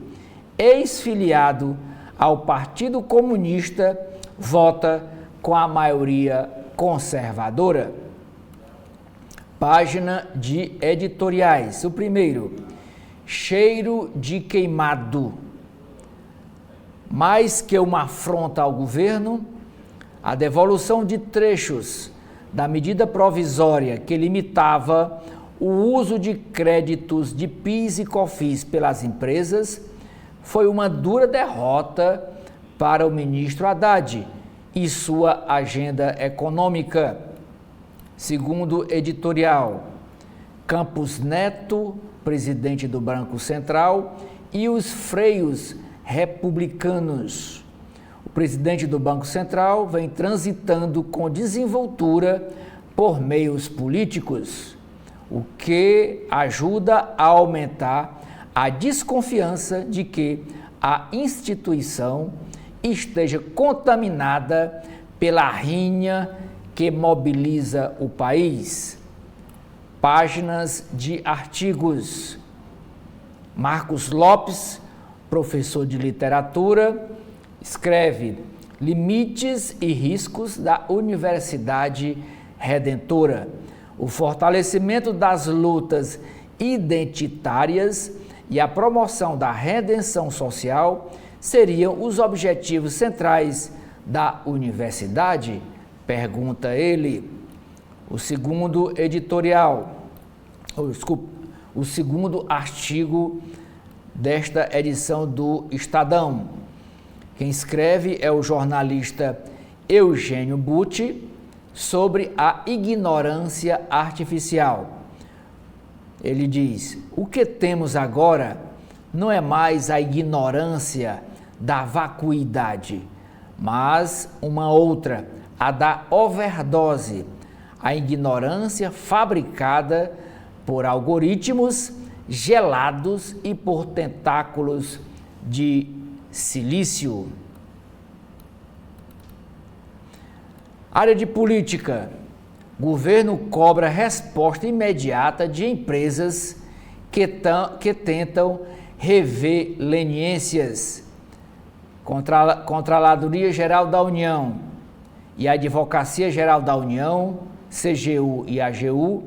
ex-filiado ao Partido Comunista, vota com a maioria conservadora. Página de editoriais. O primeiro, cheiro de queimado. Mais que uma afronta ao governo, a devolução de trechos da medida provisória que limitava o uso de créditos de PIS e COFINS pelas empresas foi uma dura derrota para o ministro Haddad e sua agenda econômica. Segundo editorial, Campos Neto, presidente do Banco Central, e os freios republicanos. O presidente do Banco Central vem transitando com desenvoltura por meios políticos, o que ajuda a aumentar a desconfiança de que a instituição esteja contaminada pela rinha que mobiliza o país. Páginas de artigos. Marcos Lopes, professor de literatura, escreve Limites e Riscos da Universidade Redentora. O fortalecimento das lutas identitárias e a promoção da redenção social seriam os objetivos centrais da universidade? Pergunta ele. O segundo artigo desta edição do Estadão. Quem escreve é o jornalista Eugênio Butti, sobre a ignorância artificial. Ele diz: o que temos agora não é mais a ignorância da vacuidade, mas uma outra, a da overdose, a ignorância fabricada por algoritmos gelados e por tentáculos de silício. Área de política. Governo cobra resposta imediata de empresas que tentam rever leniências. Controladoria Geral da União e a Advocacia Geral da União, CGU e AGU,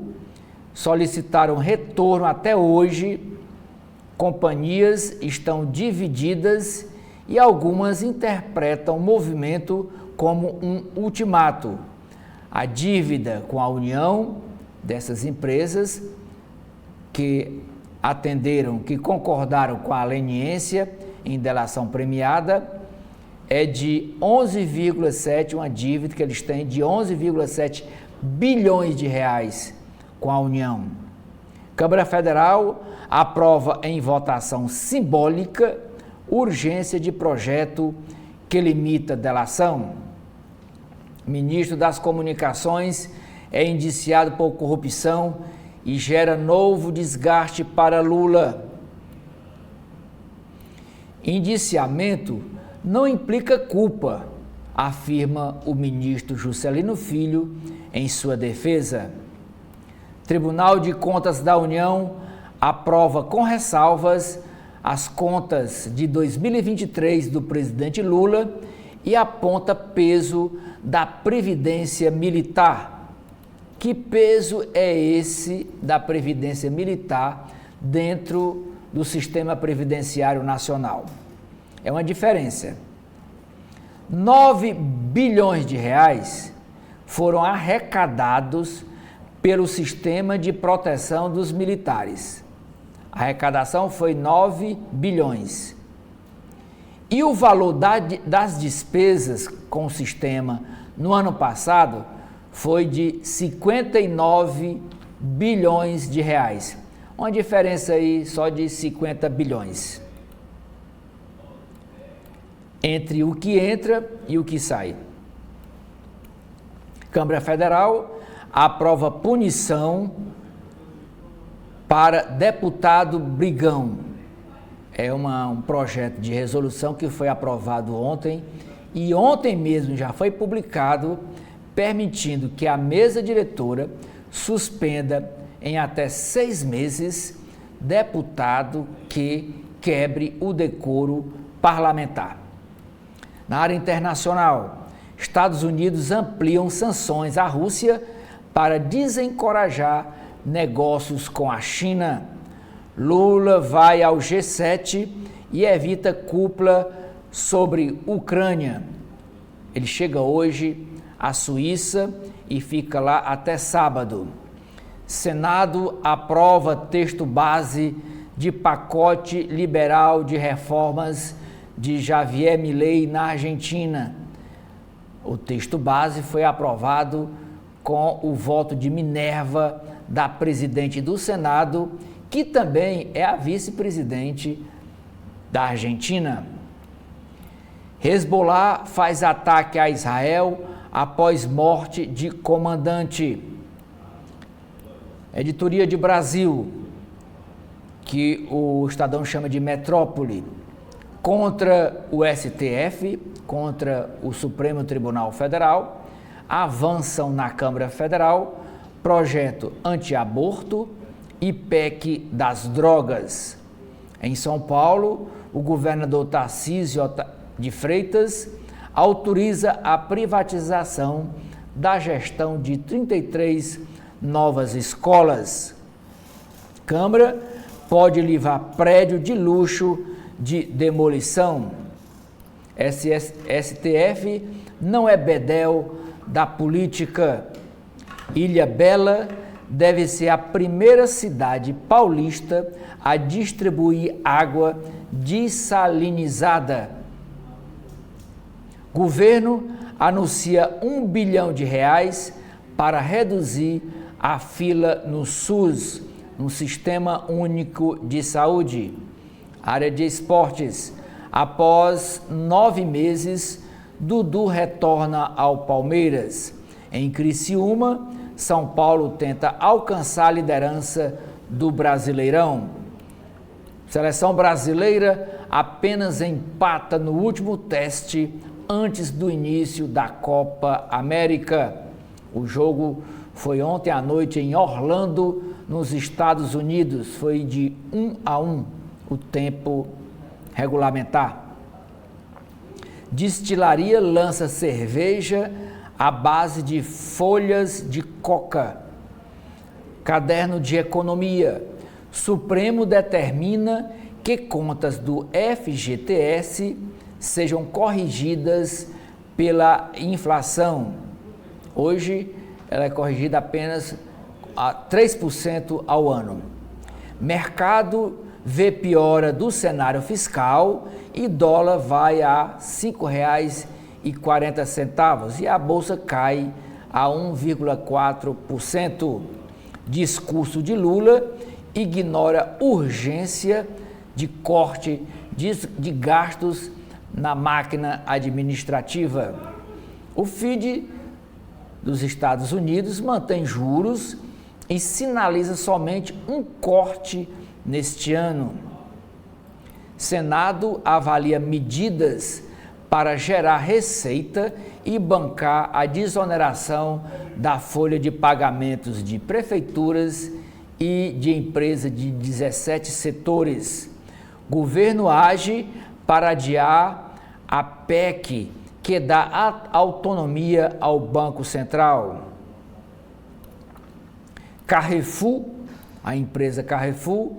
solicitaram retorno até hoje. Companhias estão divididas e algumas interpretam o movimento como um ultimato. A dívida com a União dessas empresas que concordaram com a leniência em delação premiada é de 11,7, uma dívida que eles têm de 11,7 bilhões de reais com a União. Câmara Federal aprova em votação simbólica urgência de projeto que limita delação. Ministro das Comunicações é indiciado por corrupção e gera novo desgaste para Lula. Indiciamento não implica culpa, afirma o ministro Juscelino Filho em sua defesa. Tribunal de Contas da União aprova com ressalvas as contas de 2023 do presidente Lula e aponta peso da Previdência Militar. Que peso é esse da Previdência Militar dentro do sistema previdenciário nacional? É uma diferença. 9 bilhões de reais foram arrecadados pelo sistema de proteção dos militares. A arrecadação foi 9 bilhões. E o valor das despesas com o sistema no ano passado foi de 59 bilhões de reais. Uma diferença aí só de 50 bilhões. Entre o que entra e o que sai. Câmara Federal aprova punição para deputado brigão. É um projeto de resolução que foi aprovado ontem e ontem mesmo já foi publicado, permitindo que a mesa diretora suspenda em até 6 meses deputado que quebre o decoro parlamentar. Na área internacional, Estados Unidos ampliam sanções à Rússia para desencorajar negócios com a China. Lula vai ao G7 e evita cúpula sobre Ucrânia. Ele chega hoje à Suíça e fica lá até sábado. Senado aprova texto base de pacote liberal de reformas de Javier Milei na Argentina. O texto base foi aprovado com o voto de Minerva, da presidente do Senado, que também é a vice-presidente da Argentina. Hezbollah faz ataque a Israel após morte de comandante. Editoria de Brasil, que o Estadão chama de metrópole, contra o STF, contra o Supremo Tribunal Federal, avançam na Câmara Federal projeto anti-aborto e PEC das drogas. Em São Paulo, o governador Tarcísio de Freitas autoriza a privatização da gestão de 33 novas escolas. Câmara pode livrar prédio de luxo de demolição. STF não é bedel da política. Ilha Bela deve ser a primeira cidade paulista a distribuir água dessalinizada. Governo anuncia R$1 bilhão para reduzir a fila no SUS, no Sistema Único de Saúde. Área de esportes. Após 9 meses, Dudu retorna ao Palmeiras. Em Criciúma, São Paulo tenta alcançar a liderança do Brasileirão. Seleção brasileira apenas empata no último teste antes do início da Copa América. O jogo foi ontem à noite em Orlando, nos Estados Unidos. Foi de 1-1 o tempo regulamentar. Destilaria lança cerveja à base de folhas de coca. Caderno de economia. Supremo determina que contas do FGTS sejam corrigidas pela inflação. Hoje, ela é corrigida apenas a 3% ao ano. Mercado vê piora do cenário fiscal e dólar vai a R$ 5,40 e a bolsa cai a 1,4%. Discurso de Lula ignora urgência de corte de gastos na máquina administrativa. O FID dos Estados Unidos mantém juros e sinaliza somente um corte neste ano. Senado avalia medidas para gerar receita e bancar a desoneração da folha de pagamentos de prefeituras e de empresas de 17 setores. Governo age para adiar a PEC que dá autonomia ao Banco Central. Carrefour, a empresa Carrefour,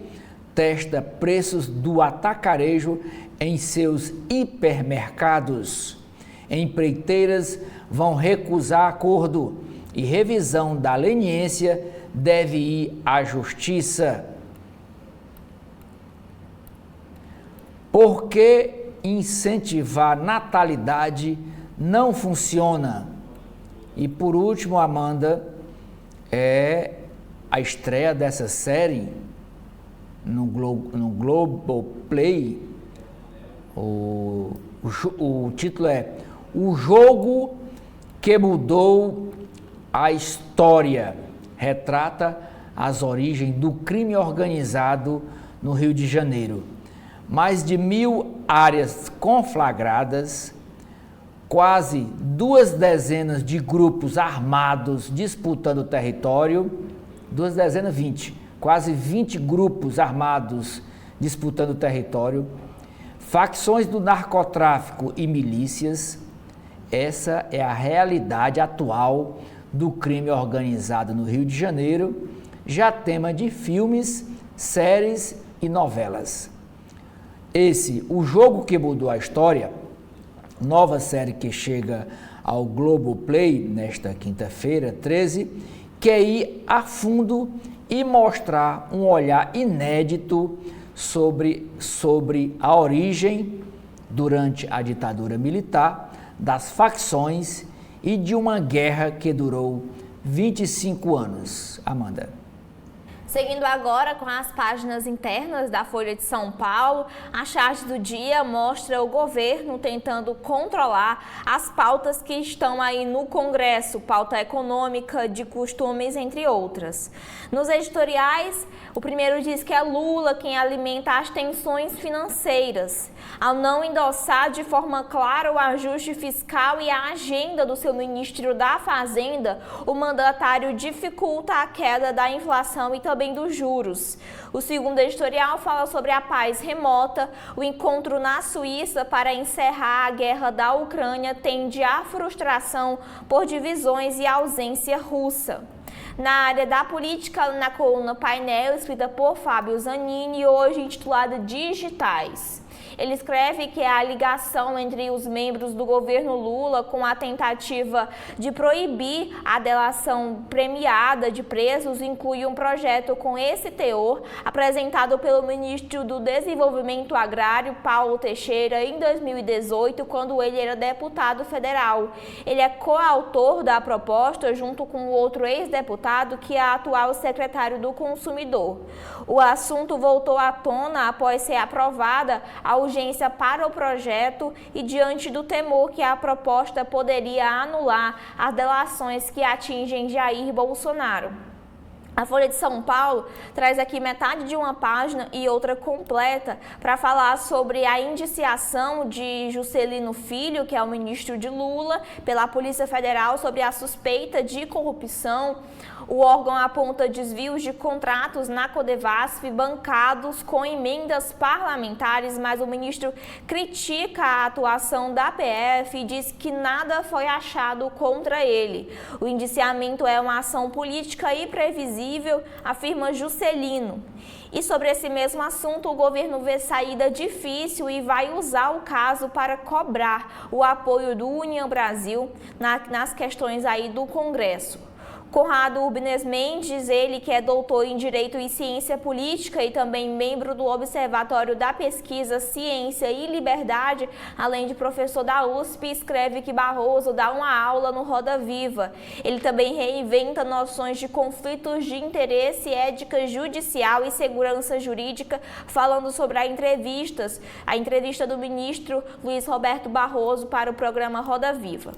testa preços do atacarejo em seus hipermercados. Empreiteiras vão recusar acordo e revisão da leniência deve ir à Justiça. Por que incentivar natalidade não funciona? E por último, Amanda, é a estreia dessa série no Globoplay. O título é O Jogo que Mudou a História. Retrata as origens do crime organizado no Rio de Janeiro. Mais de 1.000 áreas conflagradas, quase 2 dezenas de grupos armados disputando o território, 2 dezenas, 20, quase 20 grupos armados disputando o território, facções do narcotráfico e milícias. Essa é a realidade atual do crime organizado no Rio de Janeiro, já tema de filmes, séries e novelas. O Jogo que Mudou a História, nova série que chega ao Globoplay nesta quinta-feira, 13, quer ir a fundo e mostrar um olhar inédito sobre a origem, durante a ditadura militar, das facções e de uma guerra que durou 25 anos. Amanda. Seguindo agora com as páginas internas da Folha de São Paulo, a charge do dia mostra o governo tentando controlar as pautas que estão aí no Congresso, pauta econômica, de costumes, entre outras. Nos editoriais, o primeiro diz que é Lula quem alimenta as tensões financeiras. Ao não endossar de forma clara o ajuste fiscal e a agenda do seu ministro da Fazenda, o mandatário dificulta a queda da inflação e também também dos juros. O segundo editorial fala sobre a paz remota. O encontro na Suíça para encerrar a guerra da Ucrânia tende à frustração por divisões e ausência russa. Na área da política, na coluna Painel, escrita por Fábio Zanini, hoje intitulada Digitais. Ele escreve que a ligação entre os membros do governo Lula com a tentativa de proibir a delação premiada de presos inclui um projeto com esse teor apresentado pelo ministro do Desenvolvimento Agrário, Paulo Teixeira, em 2018, quando ele era deputado federal. Ele é coautor da proposta junto com outro ex-deputado que é atual secretário do Consumidor. O assunto voltou à tona após ser aprovada a urgência para o projeto e diante do temor que a proposta poderia anular as delações que atingem Jair Bolsonaro. A Folha de São Paulo traz aqui metade de uma página e outra completa para falar sobre a indiciação de Juscelino Filho, que é o ministro de Lula, pela Polícia Federal sobre a suspeita de corrupção. O órgão aponta desvios de contratos na Codevasf bancados com emendas parlamentares, mas o ministro critica a atuação da PF e diz que nada foi achado contra ele. O indiciamento é uma ação política e previsível, afirma Juscelino. E sobre esse mesmo assunto, o governo vê saída difícil e vai usar o caso para cobrar o apoio do União Brasil nas questões aí do Congresso. Conrado Urbines Mendes, ele que é doutor em Direito e Ciência Política e também membro do Observatório da Pesquisa, Ciência e Liberdade, além de professor da USP, escreve que Barroso dá uma aula no Roda Viva. Ele também reinventa noções de conflitos de interesse, ética judicial e segurança jurídica, falando sobre a entrevista do ministro Luiz Roberto Barroso para o programa Roda Viva.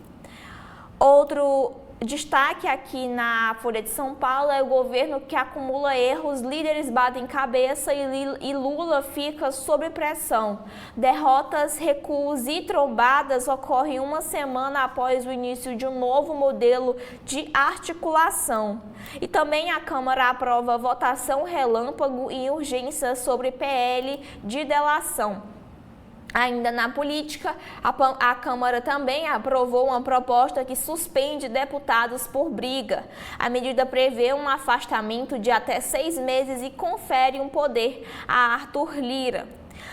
Outro destaque aqui na Folha de São Paulo é o governo que acumula erros, líderes batem cabeça e Lula fica sob pressão. Derrotas, recuos e trombadas ocorrem uma semana após o início de um novo modelo de articulação. E também a Câmara aprova votação relâmpago e urgência sobre PL de delação. Ainda na política, a Câmara também aprovou uma proposta que suspende deputados por briga. A medida prevê um afastamento de até 6 meses e confere um poder a Arthur Lira.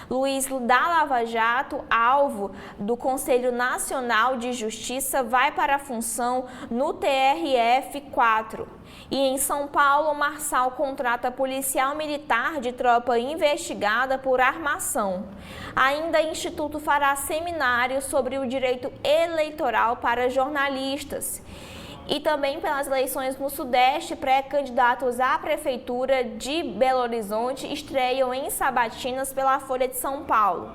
Luiz da Lava Jato, alvo do Conselho Nacional de Justiça, vai para a função no TRF4. E em São Paulo, Marçal contrata policial militar de tropa investigada por armação. Ainda, Instituto fará seminário sobre o direito eleitoral para jornalistas. E também pelas eleições no Sudeste, pré-candidatos à Prefeitura de Belo Horizonte estreiam em sabatinas pela Folha de São Paulo.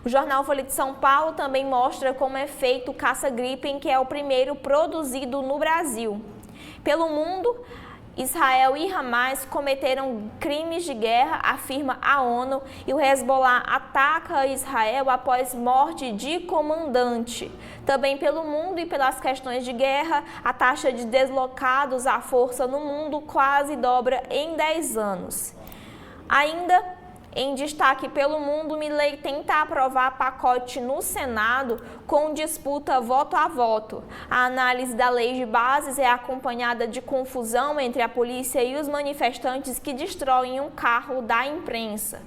O jornal Folha de São Paulo também mostra como é feito o caça-gripen, que é o primeiro produzido no Brasil. Pelo mundo, Israel e Hamas cometeram crimes de guerra, afirma a ONU, e o Hezbollah ataca Israel após morte de comandante. Também pelo mundo e pelas questões de guerra, a taxa de deslocados à força no mundo quase dobra em 10 anos. Ainda em destaque pelo mundo, Milei tenta aprovar pacote no Senado com disputa voto a voto. A análise da lei de bases é acompanhada de confusão entre a polícia e os manifestantes que destroem um carro da imprensa.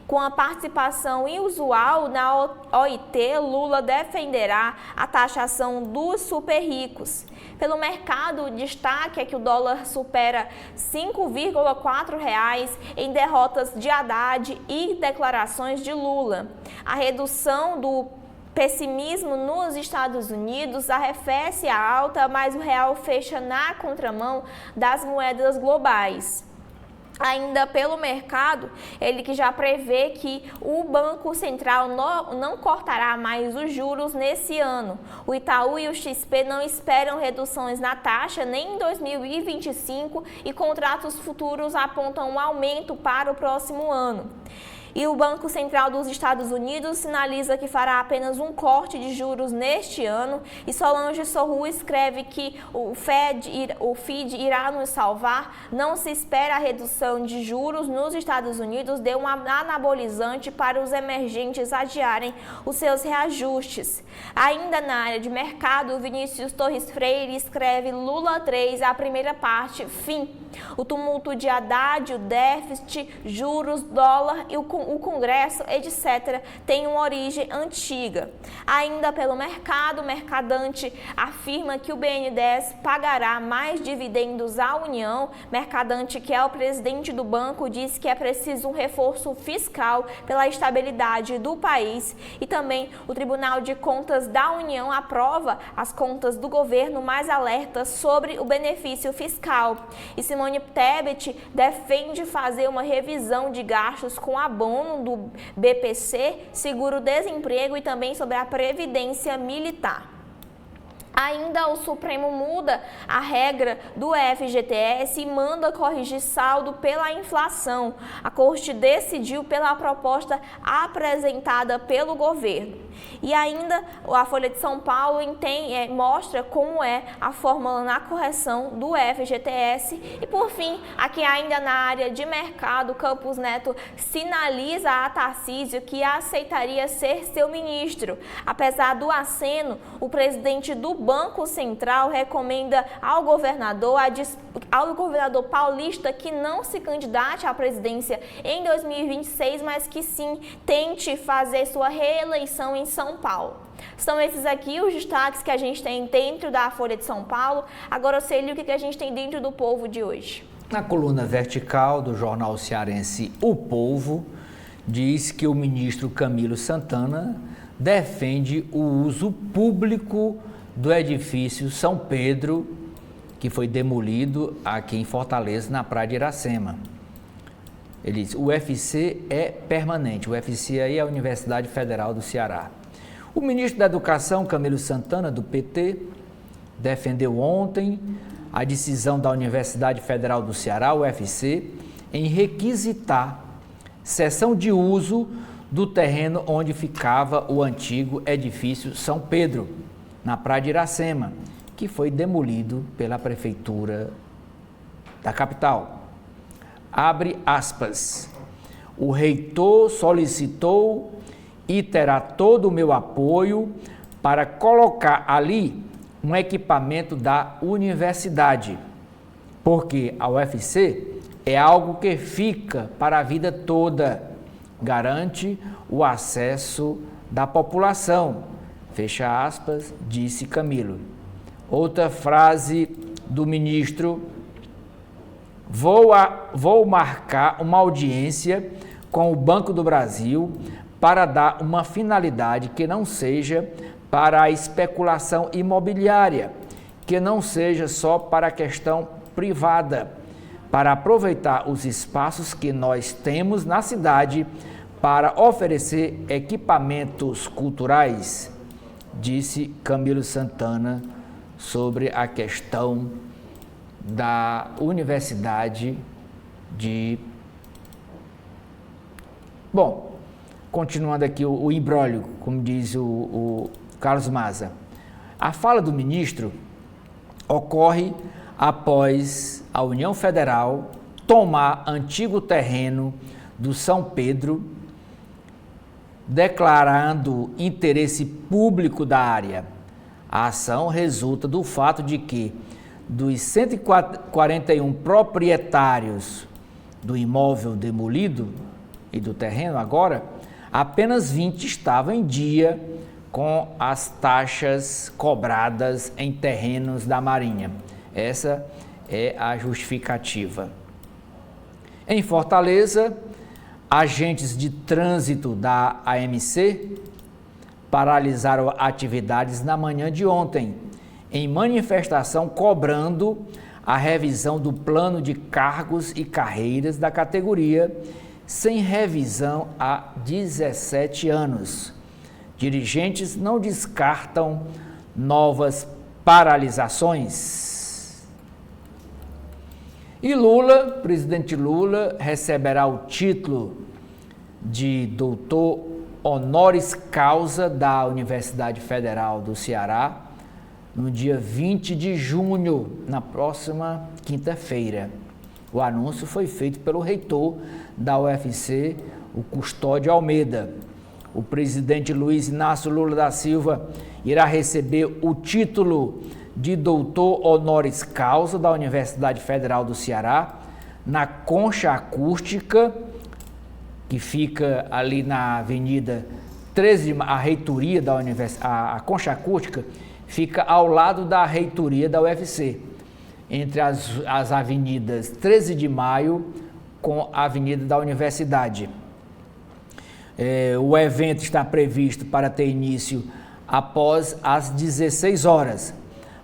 Com a participação inusual na OIT, Lula defenderá a taxação dos super ricos. Pelo mercado, o destaque é que o dólar supera R$ 5,4 em derrotas de Haddad e declarações de Lula. A redução do pessimismo nos Estados Unidos arrefece a alta, mas o real fecha na contramão das moedas globais. Ainda pelo mercado, ele que já prevê que o Banco Central não cortará mais os juros nesse ano. O Itaú e o XP não esperam reduções na taxa nem em 2025 e contratos futuros apontam um aumento para o próximo ano. E o Banco Central dos Estados Unidos sinaliza que fará apenas um corte de juros neste ano. E Solange Sorru escreve que o FED irá nos salvar. Não se espera a redução de juros nos Estados Unidos dê um anabolizante para os emergentes adiarem os seus reajustes. Ainda na área de mercado, Vinícius Torres Freire escreve Lula 3, a primeira parte, fim. O tumulto de Haddad, o déficit, juros, dólar e o Congresso, etc., tem uma origem antiga. Ainda pelo mercado, o Mercadante afirma que o BNDES pagará mais dividendos à União. Mercadante, que é o presidente do banco, diz que é preciso um reforço fiscal pela estabilidade do país. E também o Tribunal de Contas da União aprova as contas do governo, mais alerta sobre o benefício fiscal. E Simone Tebet defende fazer uma revisão de gastos com abono do BPC, seguro-desemprego e também sobre a previdência militar. Ainda o Supremo muda a regra do FGTS e manda corrigir saldo pela inflação. A Corte decidiu pela proposta apresentada pelo governo. E ainda a Folha de São Paulo mostra como é a fórmula na correção do FGTS. E por fim, aqui ainda na área de mercado, Campos Neto sinaliza a Tarcísio que aceitaria ser seu ministro. Apesar do aceno, o presidente do Banco Central recomenda ao governador paulista que não se candidate à presidência em 2026, mas que sim tente fazer sua reeleição em São Paulo. São esses aqui os destaques que a gente tem dentro da Folha de São Paulo. Agora, Célio, o que a gente tem dentro do Povo de hoje? Na coluna vertical do jornal cearense O Povo, diz que o ministro Camilo Santana defende o uso público do edifício São Pedro, que foi demolido aqui em Fortaleza, na Praia de Iracema. Ele diz, o UFC é permanente, o UFC aí é a Universidade Federal do Ceará. O ministro da Educação, Camilo Santana, do PT, defendeu ontem a decisão da Universidade Federal do Ceará, UFC, em requisitar cessão de uso do terreno onde ficava o antigo edifício São Pedro, na Praia de Iracema, que foi demolido pela Prefeitura da capital. Abre aspas. O reitor solicitou e terá todo o meu apoio para colocar ali um equipamento da universidade, porque a UFC é algo que fica para a vida toda, garante o acesso da população. Fecha aspas, disse Camilo. Outra frase do ministro: vou marcar uma audiência com o Banco do Brasil para dar uma finalidade que não seja para a especulação imobiliária, que não seja só para a questão privada, para aproveitar os espaços que nós temos na cidade para oferecer equipamentos culturais, disse Camilo Santana sobre a questão da Universidade de... Bom, continuando aqui o imbróglio, como diz o Carlos Maza. A fala do ministro ocorre após a União Federal tomar antigo terreno do São Pedro, declarando interesse público da área. A ação resulta do fato de que, dos 141 proprietários do imóvel demolido e do terreno agora, apenas 20 estavam em dia com as taxas cobradas em terrenos da Marinha. Essa é a justificativa. Em Fortaleza, agentes de trânsito da AMC paralisaram atividades na manhã de ontem, em manifestação cobrando a revisão do plano de cargos e carreiras da categoria, sem revisão há 17 anos. Dirigentes não descartam novas paralisações. E Lula, presidente Lula, receberá o título de doutor honoris causa da Universidade Federal do Ceará, no dia 20 de junho, na próxima quinta-feira. O anúncio foi feito pelo reitor da UFC, o Custódio Almeida. O presidente Luiz Inácio Lula da Silva irá receber o título de doutor honoris causa da Universidade Federal do Ceará na Concha Acústica, que fica ali na Avenida 13 de Maio, a reitoria da Universidade, a Concha Acústica fica ao lado da reitoria da UFC, entre as avenidas 13 de Maio com a Avenida da Universidade. O evento está previsto para ter início após as 16 horas.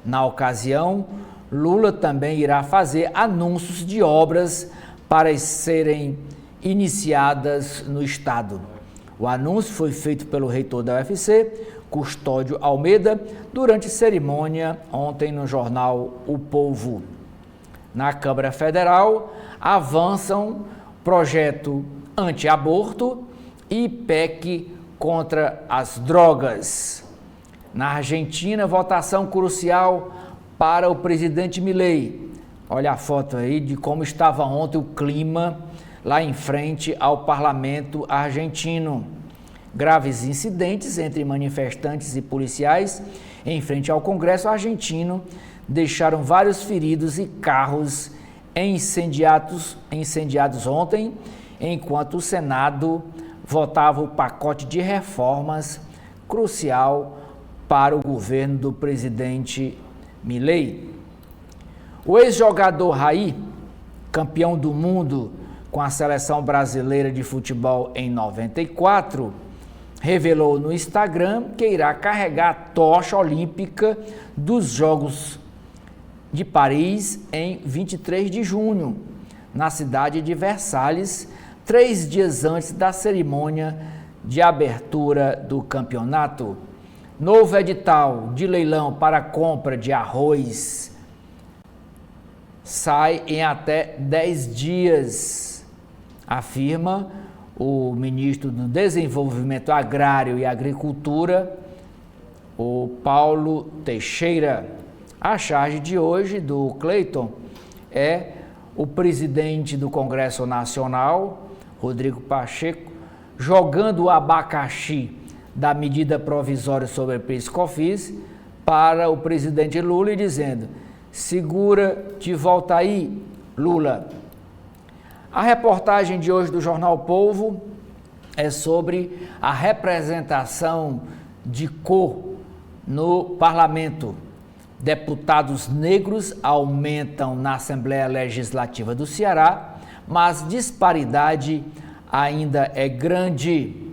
Na ocasião, Lula também irá fazer anúncios de obras para serem iniciadas no estado. O anúncio foi feito pelo reitor da UFC, Custódio Almeida, durante cerimônia ontem no jornal O Povo. Na Câmara Federal, avançam projeto anti-aborto e PEC contra as drogas. Na Argentina, votação crucial para o presidente Milei. Olha a foto aí de como estava ontem o clima lá em frente ao parlamento argentino. Graves incidentes entre manifestantes e policiais em frente ao Congresso argentino deixaram vários feridos e carros incendiados ontem, enquanto o Senado votava o pacote de reformas crucial para o governo do presidente Milei. O ex-jogador Raí, campeão do mundo com a seleção brasileira de futebol em 94, revelou no Instagram que irá carregar a tocha olímpica dos Jogos de Paris em 23 de junho, na cidade de Versalhes, 3 dias antes da cerimônia de abertura do campeonato. Novo edital de leilão para compra de arroz sai em até 10 dias, afirma o ministro do Desenvolvimento Agrário e Agricultura, o Paulo Teixeira. A charge de hoje do Cleiton é o presidente do Congresso Nacional, Rodrigo Pacheco, jogando o abacaxi da medida provisória sobre PIS/COFINS para o presidente Lula e dizendo: segura de volta aí, Lula. A reportagem de hoje do Jornal Povo é sobre a representação de cor no parlamento. Deputados negros aumentam na Assembleia Legislativa do Ceará, mas disparidade ainda é grande.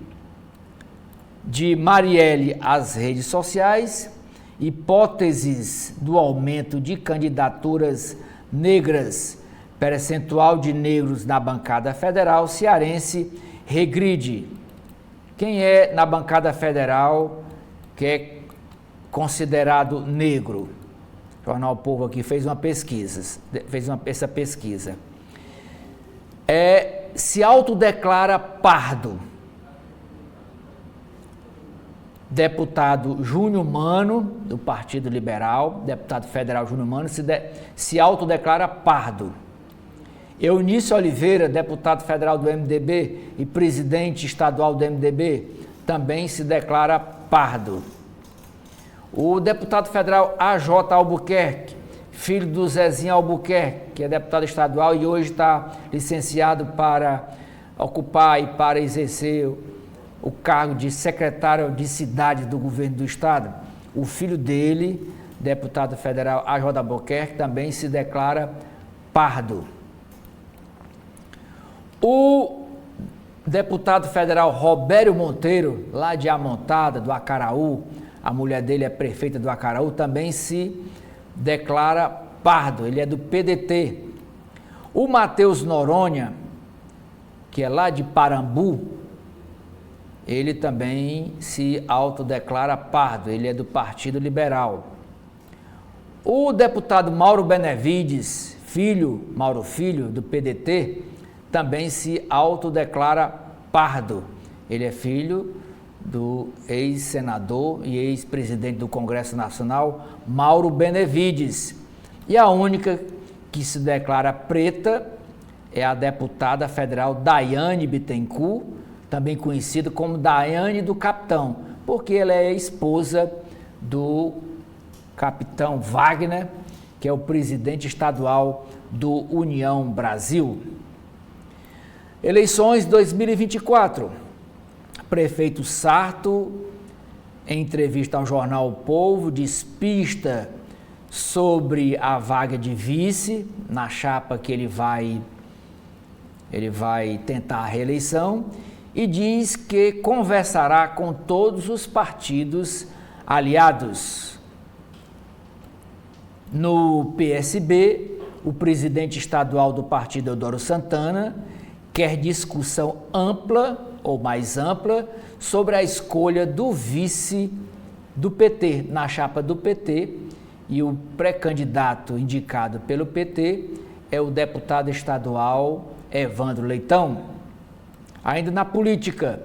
De Marielle às redes sociais, hipóteses do aumento de candidaturas negras. Percentual de negros na bancada federal cearense regride. Quem é na bancada federal que é considerado negro? O Jornal Povo aqui fez essa pesquisa. Se autodeclara pardo. Deputado Júnior Mano, do Partido Liberal, deputado federal Júnior Mano, se autodeclara pardo. Eunício Oliveira, deputado federal do MDB e presidente estadual do MDB, também se declara pardo. O deputado federal AJ Albuquerque, filho do Zezinho Albuquerque, que é deputado estadual e hoje está licenciado para ocupar e para exercer o cargo de secretário de cidade do governo do estado. O filho dele, deputado federal AJ Albuquerque, também se declara pardo. O deputado federal Robério Monteiro, lá de Amontada, do Acaraú, a mulher dele é prefeita do Acaraú, também se declara pardo, ele é do PDT. O Matheus Noronha, que é lá de Parambu, ele também se autodeclara pardo, ele é do Partido Liberal. O deputado Mauro Benevides, Mauro Filho, do PDT, também se autodeclara Pardo. Ele é filho do ex-senador e ex-presidente do Congresso Nacional, Mauro Benevides. E a única que se declara preta é a deputada federal Daiane Bittencourt, também conhecida como Daiane do Capitão, porque ela é esposa do capitão Wagner, que é o presidente estadual do União Brasil. Eleições 2024. Prefeito Sarto, em entrevista ao jornal O Povo, despista sobre a vaga de vice na chapa que ele vai tentar a reeleição e diz que conversará com todos os partidos aliados. No PSB, o presidente estadual do partido, Eudoro Santana, quer discussão ampla ou mais ampla sobre a escolha do vice do PT, na chapa do PT, e o pré-candidato indicado pelo PT é o deputado estadual Evandro Leitão. Ainda na política,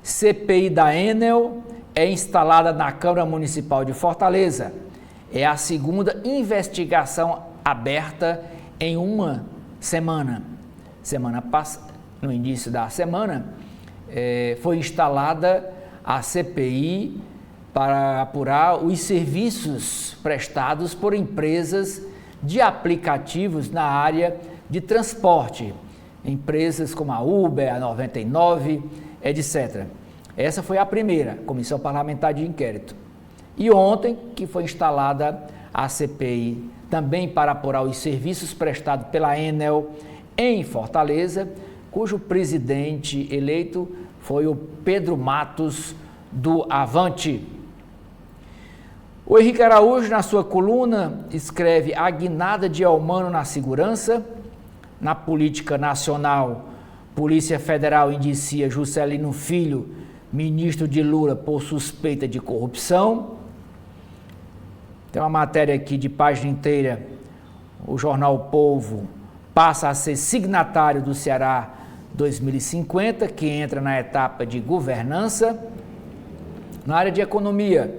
CPI da Enel é instalada na Câmara Municipal de Fortaleza. É a segunda investigação aberta em uma semana. No início da semana, foi instalada a CPI para apurar os serviços prestados por empresas de aplicativos na área de transporte, empresas como a Uber, a 99, etc. Essa foi a primeira comissão parlamentar de inquérito. E ontem, que foi instalada a CPI também para apurar os serviços prestados pela Enel em Fortaleza, cujo presidente eleito foi o Pedro Matos do Avante. O Henrique Araújo, na sua coluna, escreve: a guinada de Elmano na segurança. Na política nacional, Polícia Federal indicia Juscelino Filho, ministro de Lula, por suspeita de corrupção. Tem uma matéria aqui de página inteira, o jornal O Povo passa a ser signatário do Ceará 2050, que entra na etapa de governança. Na área de economia,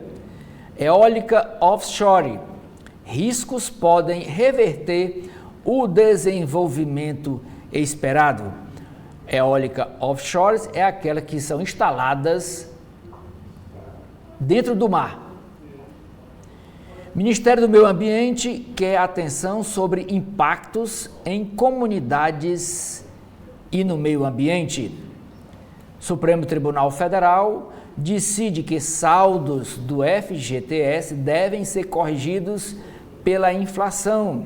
eólica offshore, riscos podem reverter o desenvolvimento esperado. Eólica offshore é aquela que são instaladas dentro do mar. Ministério do Meio Ambiente quer atenção sobre impactos em comunidades e no meio ambiente. Supremo Tribunal Federal decide que saldos do FGTS devem ser corrigidos pela inflação.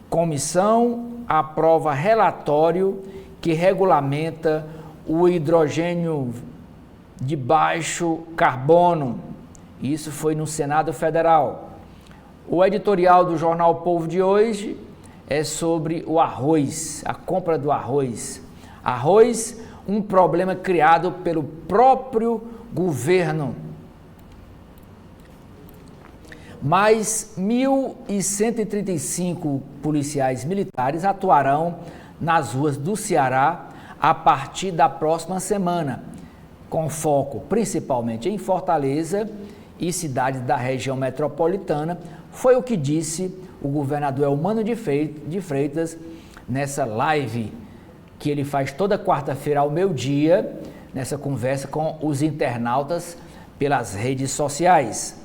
Comissão aprova relatório que regulamenta o hidrogênio de baixo carbono. Isso foi no Senado Federal. O editorial do jornal O Povo de hoje é sobre o arroz, a compra do arroz. Arroz, um problema criado pelo próprio governo. Mais 1.135 policiais militares atuarão nas ruas do Ceará a partir da próxima semana, com foco principalmente em Fortaleza e cidades da região metropolitana, foi o que disse o governador Eumano de Freitas nessa live que ele faz toda quarta-feira ao meio-dia, nessa conversa com os internautas pelas redes sociais.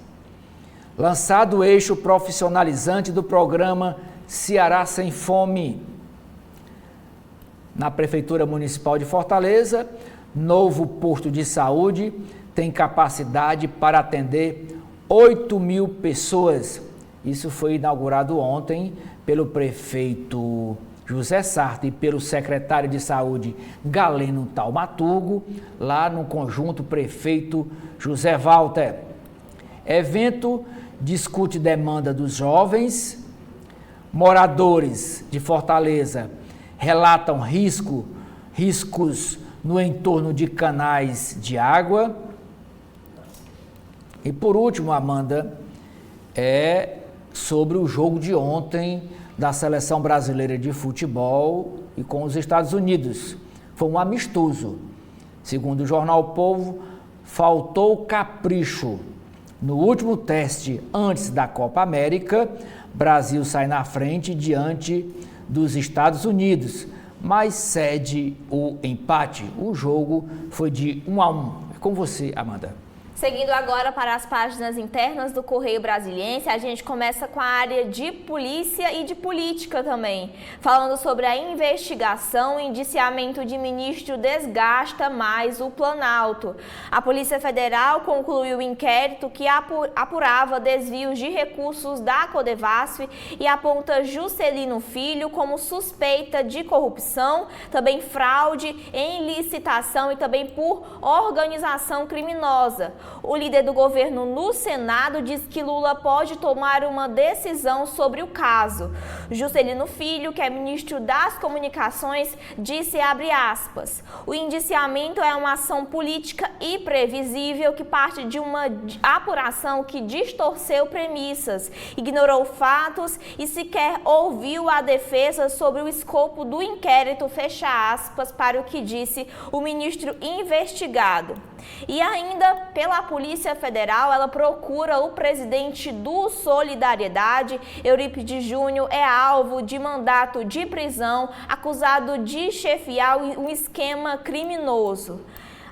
Lançado o eixo profissionalizante do programa Ceará Sem Fome. Na Prefeitura Municipal de Fortaleza, novo posto de saúde tem capacidade para atender 8.000 pessoas. Isso foi inaugurado ontem pelo prefeito José Sarto e pelo secretário de Saúde Galeno Taumaturgo, lá no conjunto prefeito José Walter. Evento discute demanda dos jovens. Moradores de Fortaleza relatam riscos no entorno de canais de água. E por último, Amanda, é sobre o jogo de ontem da Seleção Brasileira de Futebol e com os Estados Unidos. foi um amistoso. Segundo o jornal O Povo, faltou capricho. No último teste antes da Copa América, Brasil sai na frente diante dos Estados Unidos, mas cede o empate. O jogo foi de 1-1. É com você, Amanda. Seguindo agora para as páginas internas do Correio Brasiliense, a gente começa com a área de polícia e de política também, falando sobre a investigação e indiciamento de ministro desgasta mais o Planalto. A Polícia Federal concluiu o inquérito que apurava desvios de recursos da Codevasf e aponta Juscelino Filho como suspeita de corrupção, também fraude em licitação e também por organização criminosa. O líder do governo no Senado diz que Lula pode tomar uma decisão sobre o caso. Juscelino Filho, que é ministro das Comunicações, disse, abre aspas, o indiciamento é uma ação política e previsível que parte de uma apuração que distorceu premissas, ignorou fatos e sequer ouviu a defesa sobre o escopo do inquérito, fecha aspas, para o que disse o ministro investigado. E ainda, pela Polícia Federal, ela procura o presidente do Solidariedade, Eurípides Júnior, é alvo de mandato de prisão, acusado de chefiar um esquema criminoso.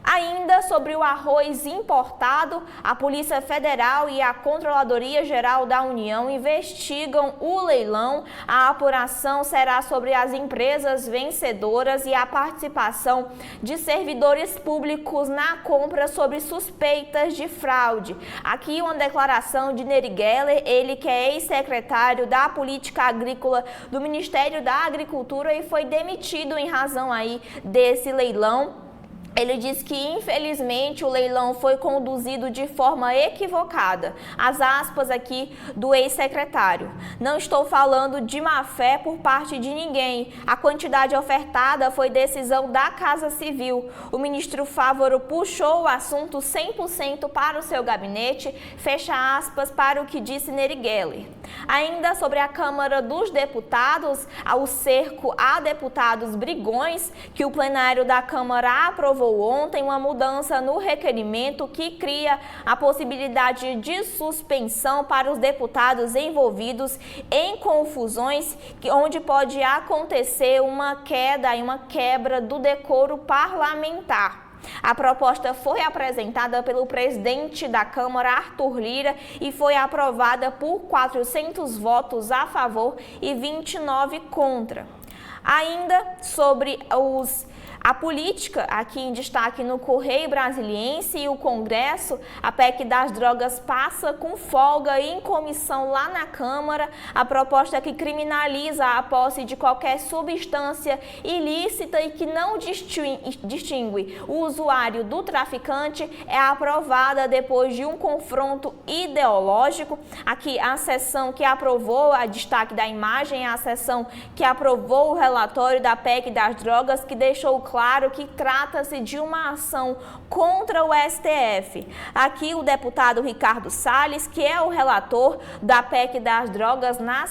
Ainda sobre o arroz importado, a Polícia Federal e a Controladoria Geral da União investigam o leilão. A apuração será sobre as empresas vencedoras e a participação de servidores públicos na compra sobre suspeitas de fraude. Aqui uma declaração de Nery Geller, ele que é ex-secretário da Política Agrícola do Ministério da Agricultura e foi demitido em razão aí desse leilão. Ele diz que, infelizmente, o leilão foi conduzido de forma equivocada. As aspas aqui do ex-secretário. Não estou falando de má fé por parte de ninguém. A quantidade ofertada foi decisão da Casa Civil. O ministro Fávaro puxou o assunto 100% para o seu gabinete, fecha aspas, para o que disse Nery Geller. Ainda sobre a Câmara dos Deputados, o cerco a deputados brigões, que o plenário da Câmara aprovou ontem uma mudança no requerimento que cria a possibilidade de suspensão para os deputados envolvidos em confusões, onde pode acontecer uma queda e uma quebra do decoro parlamentar. A proposta foi apresentada pelo presidente da Câmara, Arthur Lira, e foi aprovada por 400 votos a favor e 29 contra. Ainda sobre a política, aqui em destaque no Correio Brasiliense e o Congresso, a PEC das drogas passa com folga em comissão lá na Câmara. A proposta que criminaliza a posse de qualquer substância ilícita e que não distingue o usuário do traficante é aprovada depois de um confronto ideológico. Aqui a sessão que aprovou, a destaque da imagem, é a sessão que aprovou o relatório da PEC das drogas, que deixou claro que trata-se de uma ação contra o STF. Aqui o deputado Ricardo Salles, que é o relator da PEC das drogas na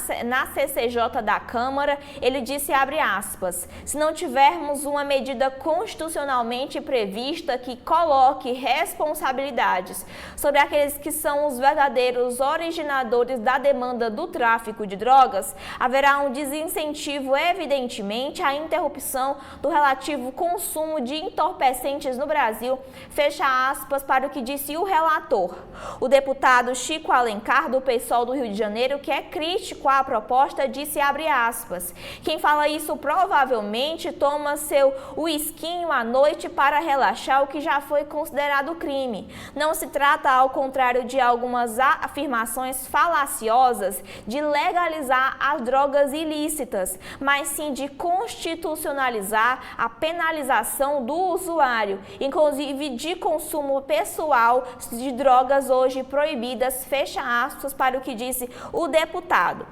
CCJ da Câmara, ele disse, abre aspas, se não tivermos uma medida constitucionalmente prevista que coloque responsabilidades sobre aqueles que são os verdadeiros originadores da demanda do tráfico de drogas, haverá um desincentivo, evidentemente, à interrupção do relativo consumo de entorpecentes no Brasil, fecha aspas, para o que disse o relator. O deputado Chico Alencar, do PSOL do Rio de Janeiro, que é crítico à proposta, disse, abre aspas, quem fala isso provavelmente toma seu uisquinho à noite para relaxar, o que já foi considerado crime. Não se trata, ao contrário de algumas afirmações falaciosas, de legalizar as drogas ilícitas, mas sim de constitucionalizar a penalização do usuário, inclusive de consumo pessoal de drogas hoje proibidas, fecha aspas, para o que disse o deputado.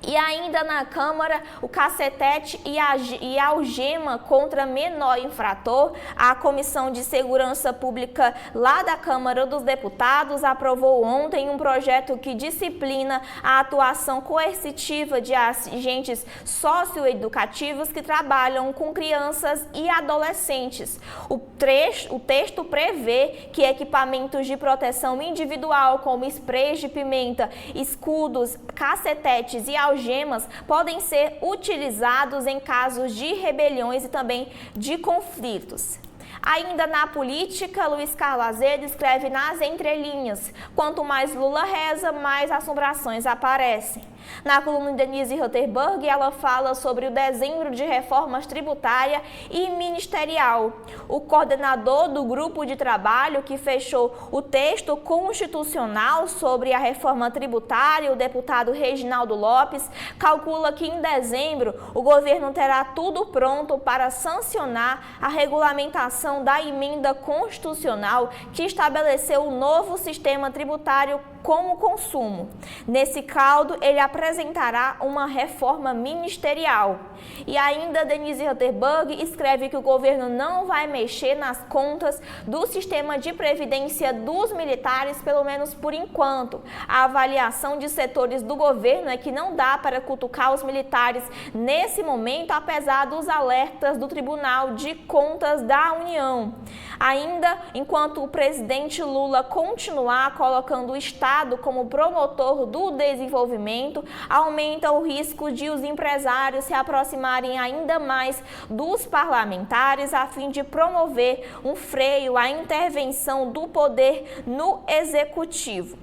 E ainda na Câmara, o cacetete e a algema contra menor infrator. A Comissão de Segurança Pública lá da Câmara dos Deputados aprovou ontem um projeto que disciplina a atuação coercitiva de agentes socioeducativos que trabalham com crianças e adolescentes. O texto prevê que equipamentos de proteção individual, como sprays de pimenta, escudos, cacetetes e algemas podem ser utilizados em casos de rebeliões e também de conflitos. Ainda na política, Luiz Carlos Azevedo escreve nas entrelinhas: quanto mais Lula reza, mais assombrações aparecem. Na coluna de Denise Rotterberg, ela fala sobre o dezembro de reformas tributária e ministerial. O coordenador do grupo de trabalho que fechou o texto constitucional sobre a reforma tributária, o deputado Reginaldo Lopes, calcula que em dezembro o governo terá tudo pronto para sancionar a regulamentação da emenda constitucional que estabeleceu o novo sistema tributário como consumo. Nesse caldo, ele apresentará uma reforma ministerial. E ainda Denise Rotterberg escreve que o governo não vai mexer nas contas do sistema de previdência dos militares, pelo menos por enquanto. A avaliação de setores do governo é que não dá para cutucar os militares nesse momento, apesar dos alertas do Tribunal de Contas da União. Ainda, enquanto o presidente Lula continuar colocando o Estado como promotor do desenvolvimento, aumenta o risco de os empresários se aproximarem ainda mais dos parlamentares a fim de promover um freio à intervenção do poder no executivo.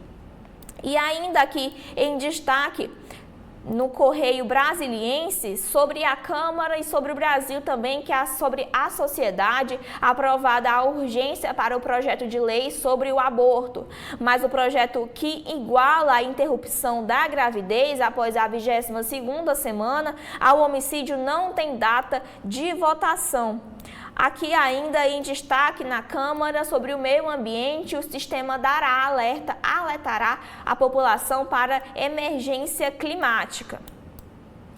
E ainda aqui em destaque, no Correio Brasiliense, sobre a Câmara e sobre o Brasil também, que é sobre a sociedade, aprovada a urgência para o projeto de lei sobre o aborto. Mas o projeto que iguala a interrupção da gravidez após a 22ª semana ao homicídio não tem data de votação. Aqui ainda em destaque na Câmara, sobre o meio ambiente, o sistema alertará a população para emergência climática.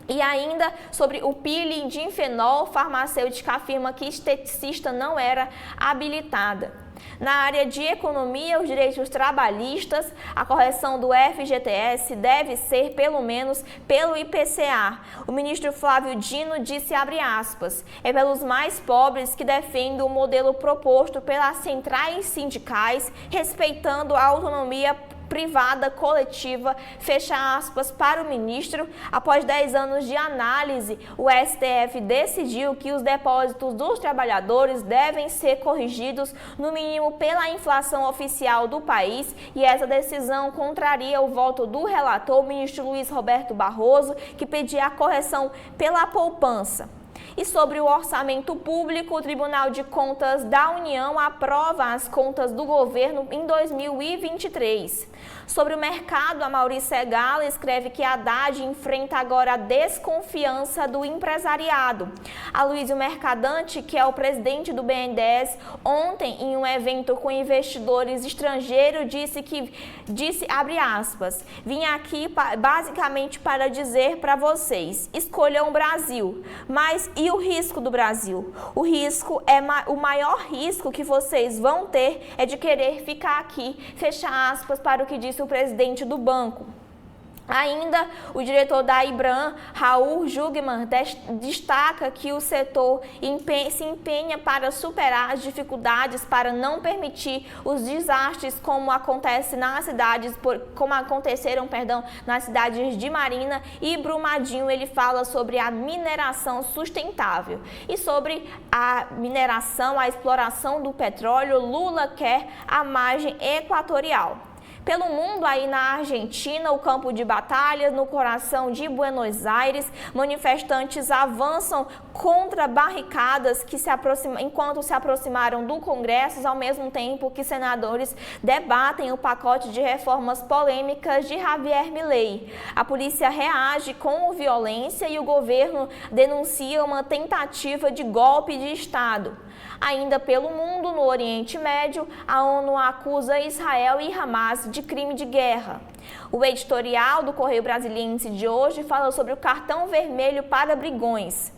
E ainda sobre o piridinfenol, farmacêutica afirma que esteticista não era habilitada. Na área de economia, os direitos trabalhistas, a correção do FGTS deve ser pelo menos pelo IPCA. O ministro Flávio Dino disse, abre aspas, é pelos mais pobres que defende o modelo proposto pelas centrais sindicais, respeitando a autonomia privada coletiva, fecha aspas, para o ministro. Após 10 anos de análise, o STF decidiu que os depósitos dos trabalhadores devem ser corrigidos no mínimo pela inflação oficial do país, e essa decisão contraria o voto do relator, o ministro Luiz Roberto Barroso, que pedia a correção pela poupança. E sobre o orçamento público, o Tribunal de Contas da União aprova as contas do governo em 2023. Sobre o mercado, a Maurícia Segala escreve que a Haddad enfrenta agora a desconfiança do empresariado. A Luísio Mercadante, que é o presidente do BNDES, ontem em um evento com investidores estrangeiros, disse abre aspas, vim aqui basicamente para dizer para vocês, escolham o Brasil, mas e o risco do Brasil? O risco o maior risco que vocês vão ter é de querer ficar aqui, fecha aspas, para o que disse o presidente do banco. Ainda, o diretor da IBRAM, Raul Jugman, destaca que o setor se empenha para superar as dificuldades para não permitir os desastres como aconteceram nas cidades de Marina e Brumadinho. Ele fala sobre a mineração sustentável. E sobre a mineração, a exploração do petróleo, Lula quer a margem equatorial. Pelo mundo, aí na Argentina, o campo de batalha, no coração de Buenos Aires, manifestantes avançam contra barricadas enquanto se aproximaram do Congresso, ao mesmo tempo que senadores debatem o pacote de reformas polêmicas de Javier Milei. A polícia reage com violência e o governo denuncia uma tentativa de golpe de Estado. Ainda pelo mundo, no Oriente Médio, a ONU acusa Israel e Hamas de crime de guerra. O editorial do Correio Brasiliense de hoje fala sobre o cartão vermelho para brigões.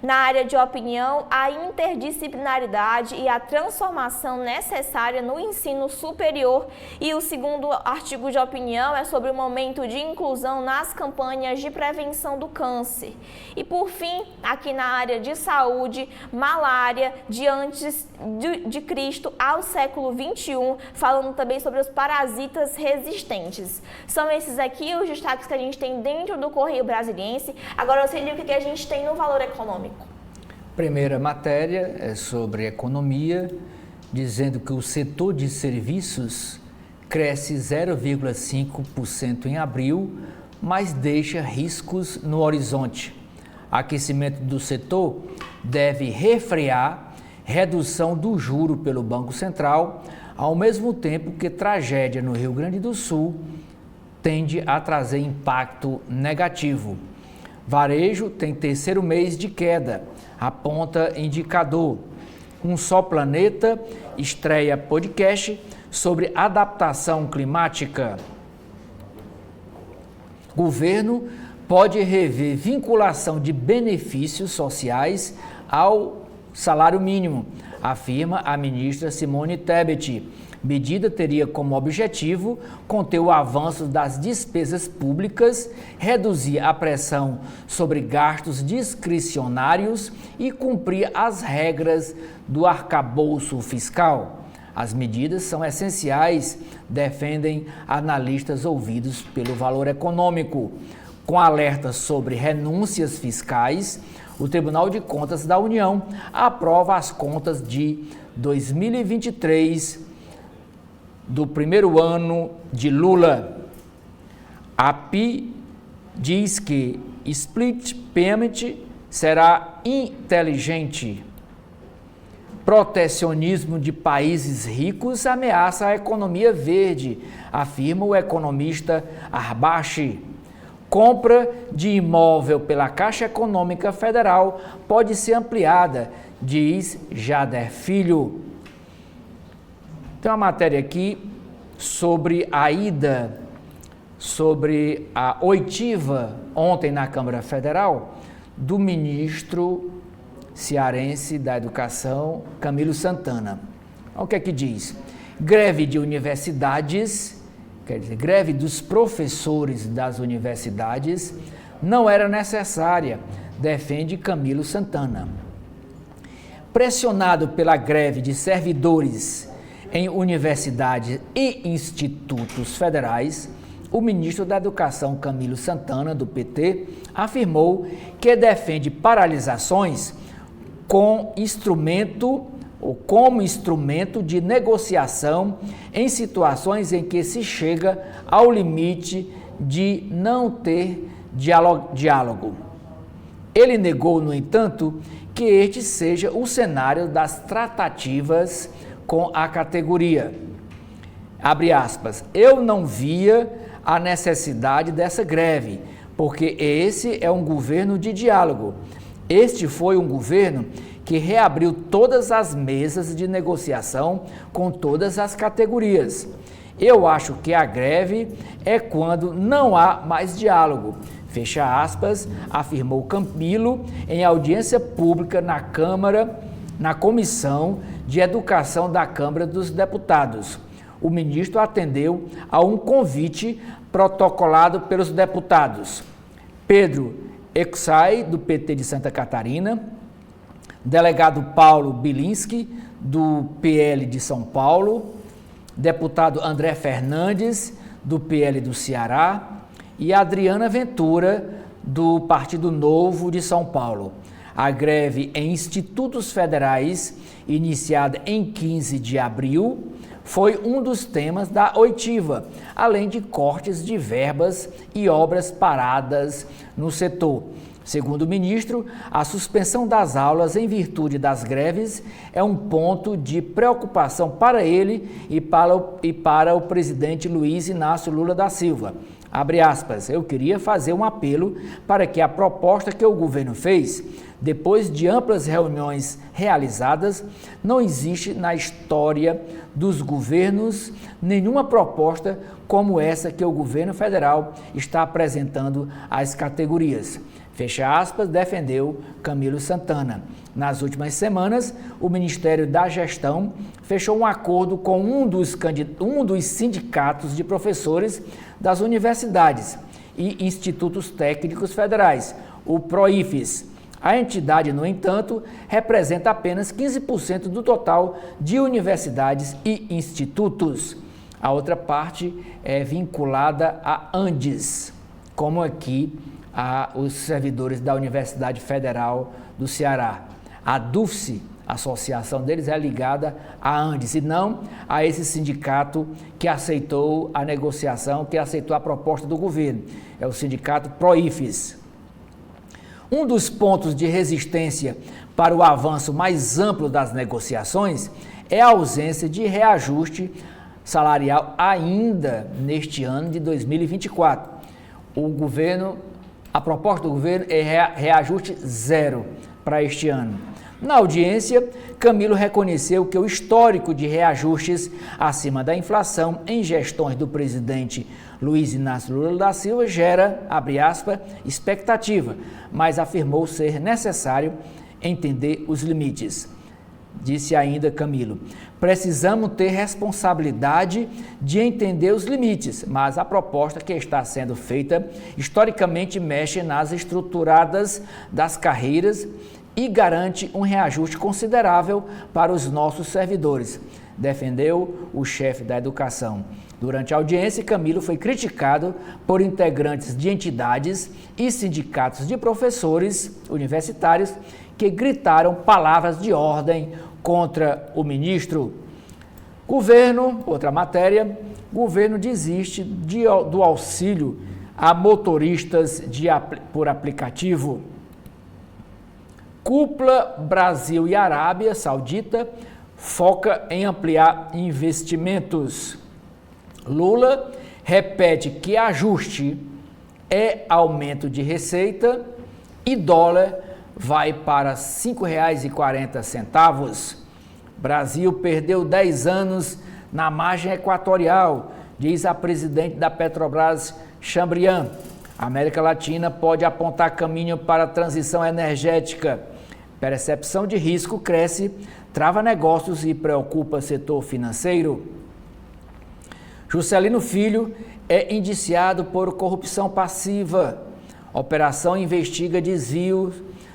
Na área de opinião, a interdisciplinaridade e a transformação necessária no ensino superior. E o segundo artigo de opinião é sobre o momento de inclusão nas campanhas de prevenção do câncer. E por fim, aqui na área de saúde, malária de antes de Cristo ao século XXI, falando também sobre os parasitas resistentes. São esses aqui os destaques que a gente tem dentro do Correio Brasiliense. Agora eu sei o que a gente tem no Valor Econômico. Primeira matéria é sobre economia, dizendo que o setor de serviços cresce 0,5% em abril, mas deixa riscos no horizonte. Aquecimento do setor deve refrear redução do juro pelo Banco Central, ao mesmo tempo que tragédia no Rio Grande do Sul tende a trazer impacto negativo. Varejo tem terceiro mês de queda, aponta indicador. Um Só Planeta estreia podcast sobre adaptação climática. Governo pode rever vinculação de benefícios sociais ao salário mínimo, afirma a ministra Simone Tebet. Medida teria como objetivo conter o avanço das despesas públicas, reduzir a pressão sobre gastos discricionários e cumprir as regras do arcabouço fiscal. As medidas são essenciais, defendem analistas ouvidos pelo Valor Econômico. Com alertas sobre renúncias fiscais, o Tribunal de Contas da União aprova as contas de 2023 do primeiro ano de Lula. A PI diz que split payment será inteligente. Protecionismo de países ricos ameaça a economia verde, afirma o economista Arbache. Compra de imóvel pela Caixa Econômica Federal pode ser ampliada, diz Jader Filho. Tem uma matéria aqui sobre a ida, sobre a oitiva ontem na Câmara Federal do ministro cearense da Educação, Camilo Santana. Olha o que é que diz. Greve de universidades, quer dizer, greve dos professores das universidades não era necessária, defende Camilo Santana. Pressionado pela greve de servidores em universidades e institutos federais, o ministro da Educação, Camilo Santana, do PT, afirmou que defende paralisações como instrumento de negociação em situações em que se chega ao limite de não ter diálogo. Ele negou, no entanto, que este seja o cenário das tratativas com a categoria. Abre aspas, eu não via a necessidade dessa greve, porque esse é um governo de diálogo. Este foi um governo que reabriu todas as mesas de negociação com todas as categorias. Eu acho que a greve é quando não há mais diálogo. Fecha aspas, afirmou Camilo em audiência pública na Câmara, na Comissão de Educação da Câmara dos Deputados. O ministro atendeu a um convite protocolado pelos deputados Pedro Exai, do PT de Santa Catarina, delegado Paulo Bilinski, do PL de São Paulo, deputado André Fernandes, do PL do Ceará, e Adriana Ventura, do Partido Novo de São Paulo. A greve em institutos federais, iniciada em 15 de abril, foi um dos temas da oitiva, além de cortes de verbas e obras paradas no setor. Segundo o ministro, a suspensão das aulas em virtude das greves é um ponto de preocupação para ele e para o presidente Luiz Inácio Lula da Silva. Abre aspas, eu queria fazer um apelo para que a proposta que o governo fez, depois de amplas reuniões realizadas, não existe na história dos governos nenhuma proposta como essa que o governo federal está apresentando às categorias. Fecha aspas, defendeu Camilo Santana. Nas últimas semanas, o Ministério da Gestão fechou um acordo com um dos sindicatos de professores das universidades e institutos técnicos federais, o PROIFES. A entidade, no entanto, representa apenas 15% do total de universidades e institutos. A outra parte é vinculada à Andes, como aqui os servidores da Universidade Federal do Ceará. A DUFCE, a associação deles, é ligada à Andes, e não a esse sindicato que aceitou a negociação, que aceitou a proposta do governo. É o sindicato PROIFES. Um dos pontos de resistência para o avanço mais amplo das negociações é a ausência de reajuste salarial ainda neste ano de 2024. A proposta do governo é reajuste zero para este ano. Na audiência, Camilo reconheceu que o histórico de reajustes acima da inflação em gestões do presidente Luiz Inácio Lula da Silva gera, abre aspas, expectativa, mas afirmou ser necessário entender os limites. Disse ainda Camilo, precisamos ter responsabilidade de entender os limites, mas a proposta que está sendo feita historicamente mexe nas estruturadas das carreiras e garante um reajuste considerável para os nossos servidores, defendeu o chefe da educação. Durante a audiência, Camilo foi criticado por integrantes de entidades e sindicatos de professores universitários que gritaram palavras de ordem contra o ministro. Outra matéria, governo desiste do auxílio a motoristas por aplicativo. Cúpula Brasil e Arábia Saudita foca em ampliar investimentos. Lula repete que ajuste é aumento de receita e dólar vai para R$ 5,40. Brasil perdeu 10 anos na margem equatorial, diz a presidente da Petrobras, Chabrian. A América Latina pode apontar caminho para a transição energética. Percepção de risco cresce, trava negócios e preocupa setor financeiro. Juscelino Filho é indiciado por corrupção passiva. Operação investiga desvios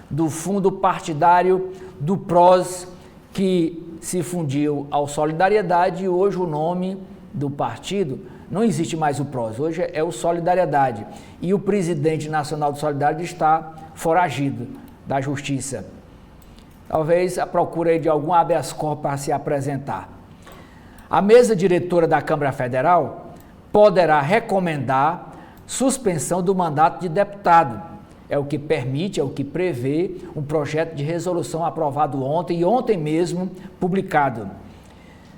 do fundo partidário do PROS, que se fundiu ao Solidariedade, e hoje o nome do partido, não existe mais o PROS, hoje é o Solidariedade. E o presidente nacional do Solidariedade está foragido da justiça. Talvez a procura de algum habeas corpus para se apresentar. A mesa diretora da Câmara Federal poderá recomendar suspensão do mandato de deputado. É o que permite, é o que prevê um projeto de resolução aprovado ontem e ontem mesmo publicado.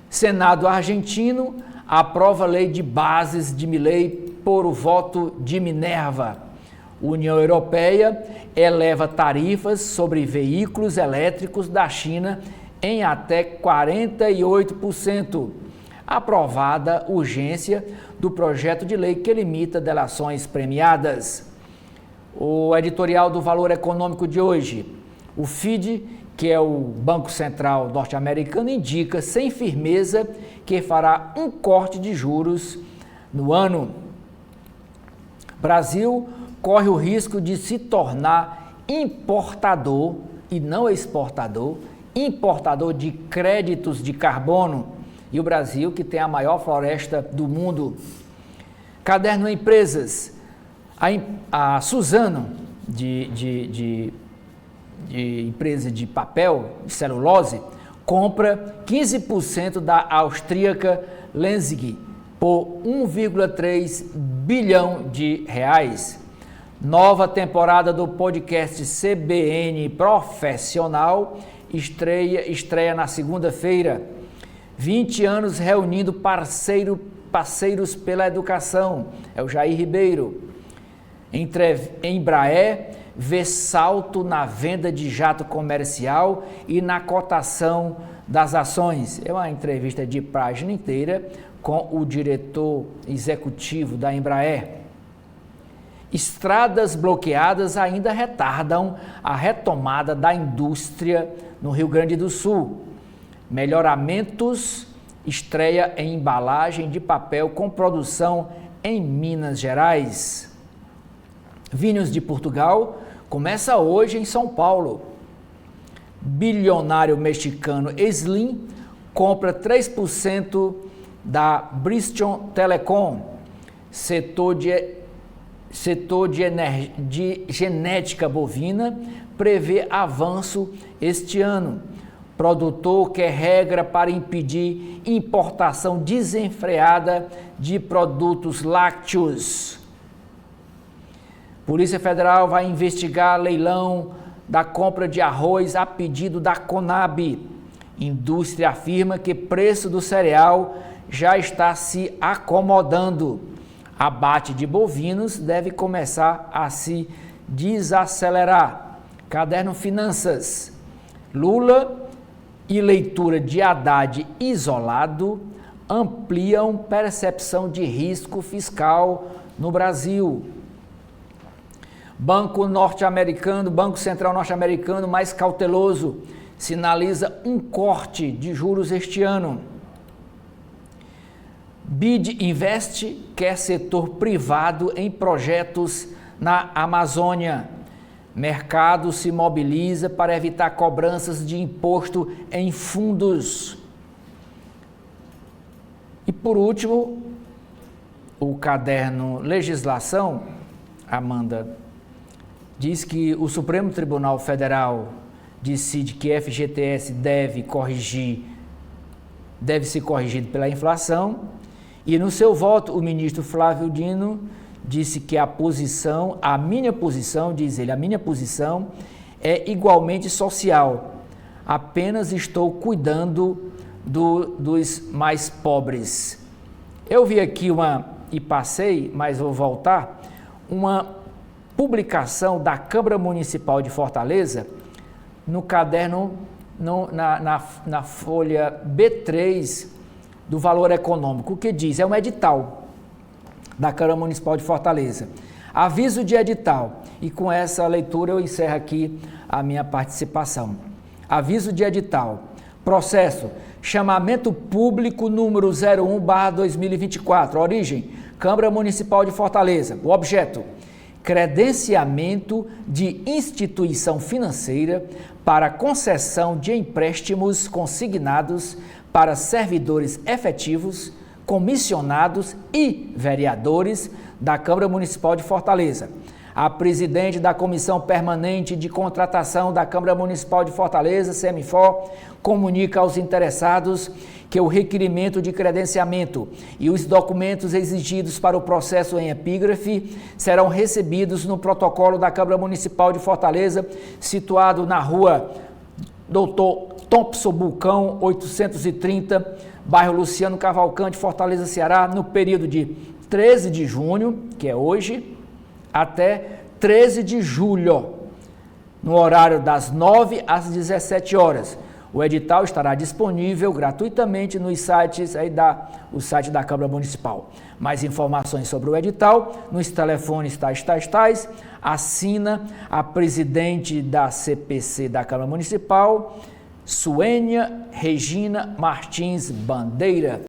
Senado argentino aprova lei de bases de Milei por o voto de Minerva. União Europeia eleva tarifas sobre veículos elétricos da China em até 48%. Aprovada urgência do projeto de lei que limita delações premiadas. O editorial do Valor Econômico de hoje. O FID, que é o Banco Central norte-americano, indica sem firmeza que fará um corte de juros no ano. Brasil corre o risco de se tornar importador e não exportador, importador de créditos de carbono. E o Brasil, que tem a maior floresta do mundo. Caderno Empresas. A Suzano, de empresa de papel, de celulose, compra 15% da austríaca Lenzing por 1,3 bilhão de reais. Nova temporada do podcast CBN Profissional estreia na segunda-feira. 20 anos reunindo Parceiros pela Educação, é o Jair Ribeiro. Embraer vê salto na venda de jato comercial e na cotação das ações. É uma entrevista de página inteira com o diretor executivo da Embraer. Estradas bloqueadas ainda retardam a retomada da indústria no Rio Grande do Sul. Melhoramentos estreia em embalagem de papel com produção em Minas Gerais. Vinhos de Portugal começa hoje em São Paulo. Bilionário mexicano Slim compra 3% da Bristol Telecom. Setor de genética bovina prevê avanço este ano. Produtor quer regra para impedir importação desenfreada de produtos lácteos. Polícia Federal vai investigar leilão da compra de arroz a pedido da Conab. Indústria afirma que preço do cereal já está se acomodando. Abate de bovinos deve começar a se desacelerar. Caderno Finanças. Lula e leitura de Haddad isolado ampliam percepção de risco fiscal no Brasil. Banco Central norte-americano mais cauteloso, sinaliza um corte de juros este ano. BID Invest quer setor privado em projetos na Amazônia. Mercado se mobiliza para evitar cobranças de imposto em fundos. E por último, o caderno Legislação, Amanda, diz que o Supremo Tribunal Federal decide que FGTS deve ser corrigido pela inflação, e no seu voto o ministro Flávio Dino disse que a minha posição é igualmente social, apenas estou cuidando dos mais pobres. Eu vi aqui e passei, mas vou voltar, uma publicação da Câmara Municipal de Fortaleza no caderno, na folha B3 do Valor Econômico, que diz, é um edital da Câmara Municipal de Fortaleza. Aviso de edital, e com essa leitura eu encerro aqui a minha participação. Aviso de edital, processo, chamamento público número 01/2024, origem, Câmara Municipal de Fortaleza, o objeto, credenciamento de instituição financeira para concessão de empréstimos consignados para servidores efetivos, comissionados e vereadores da Câmara Municipal de Fortaleza. A presidente da Comissão Permanente de Contratação da Câmara Municipal de Fortaleza, CEMIFOR, comunica aos interessados que o requerimento de credenciamento e os documentos exigidos para o processo em epígrafe serão recebidos no protocolo da Câmara Municipal de Fortaleza, situado na rua Dr. Thompson Bulcão, 830, bairro Luciano Cavalcante, Fortaleza, Ceará, no período de 13 de junho, que é hoje, até 13 de julho, no horário das 9 às 17 horas. O edital estará disponível gratuitamente nos sites o site da Câmara Municipal. Mais informações sobre o edital nos telefones tais. Assina a presidente da CPC da Câmara Municipal, Suênia Regina Martins Bandeira.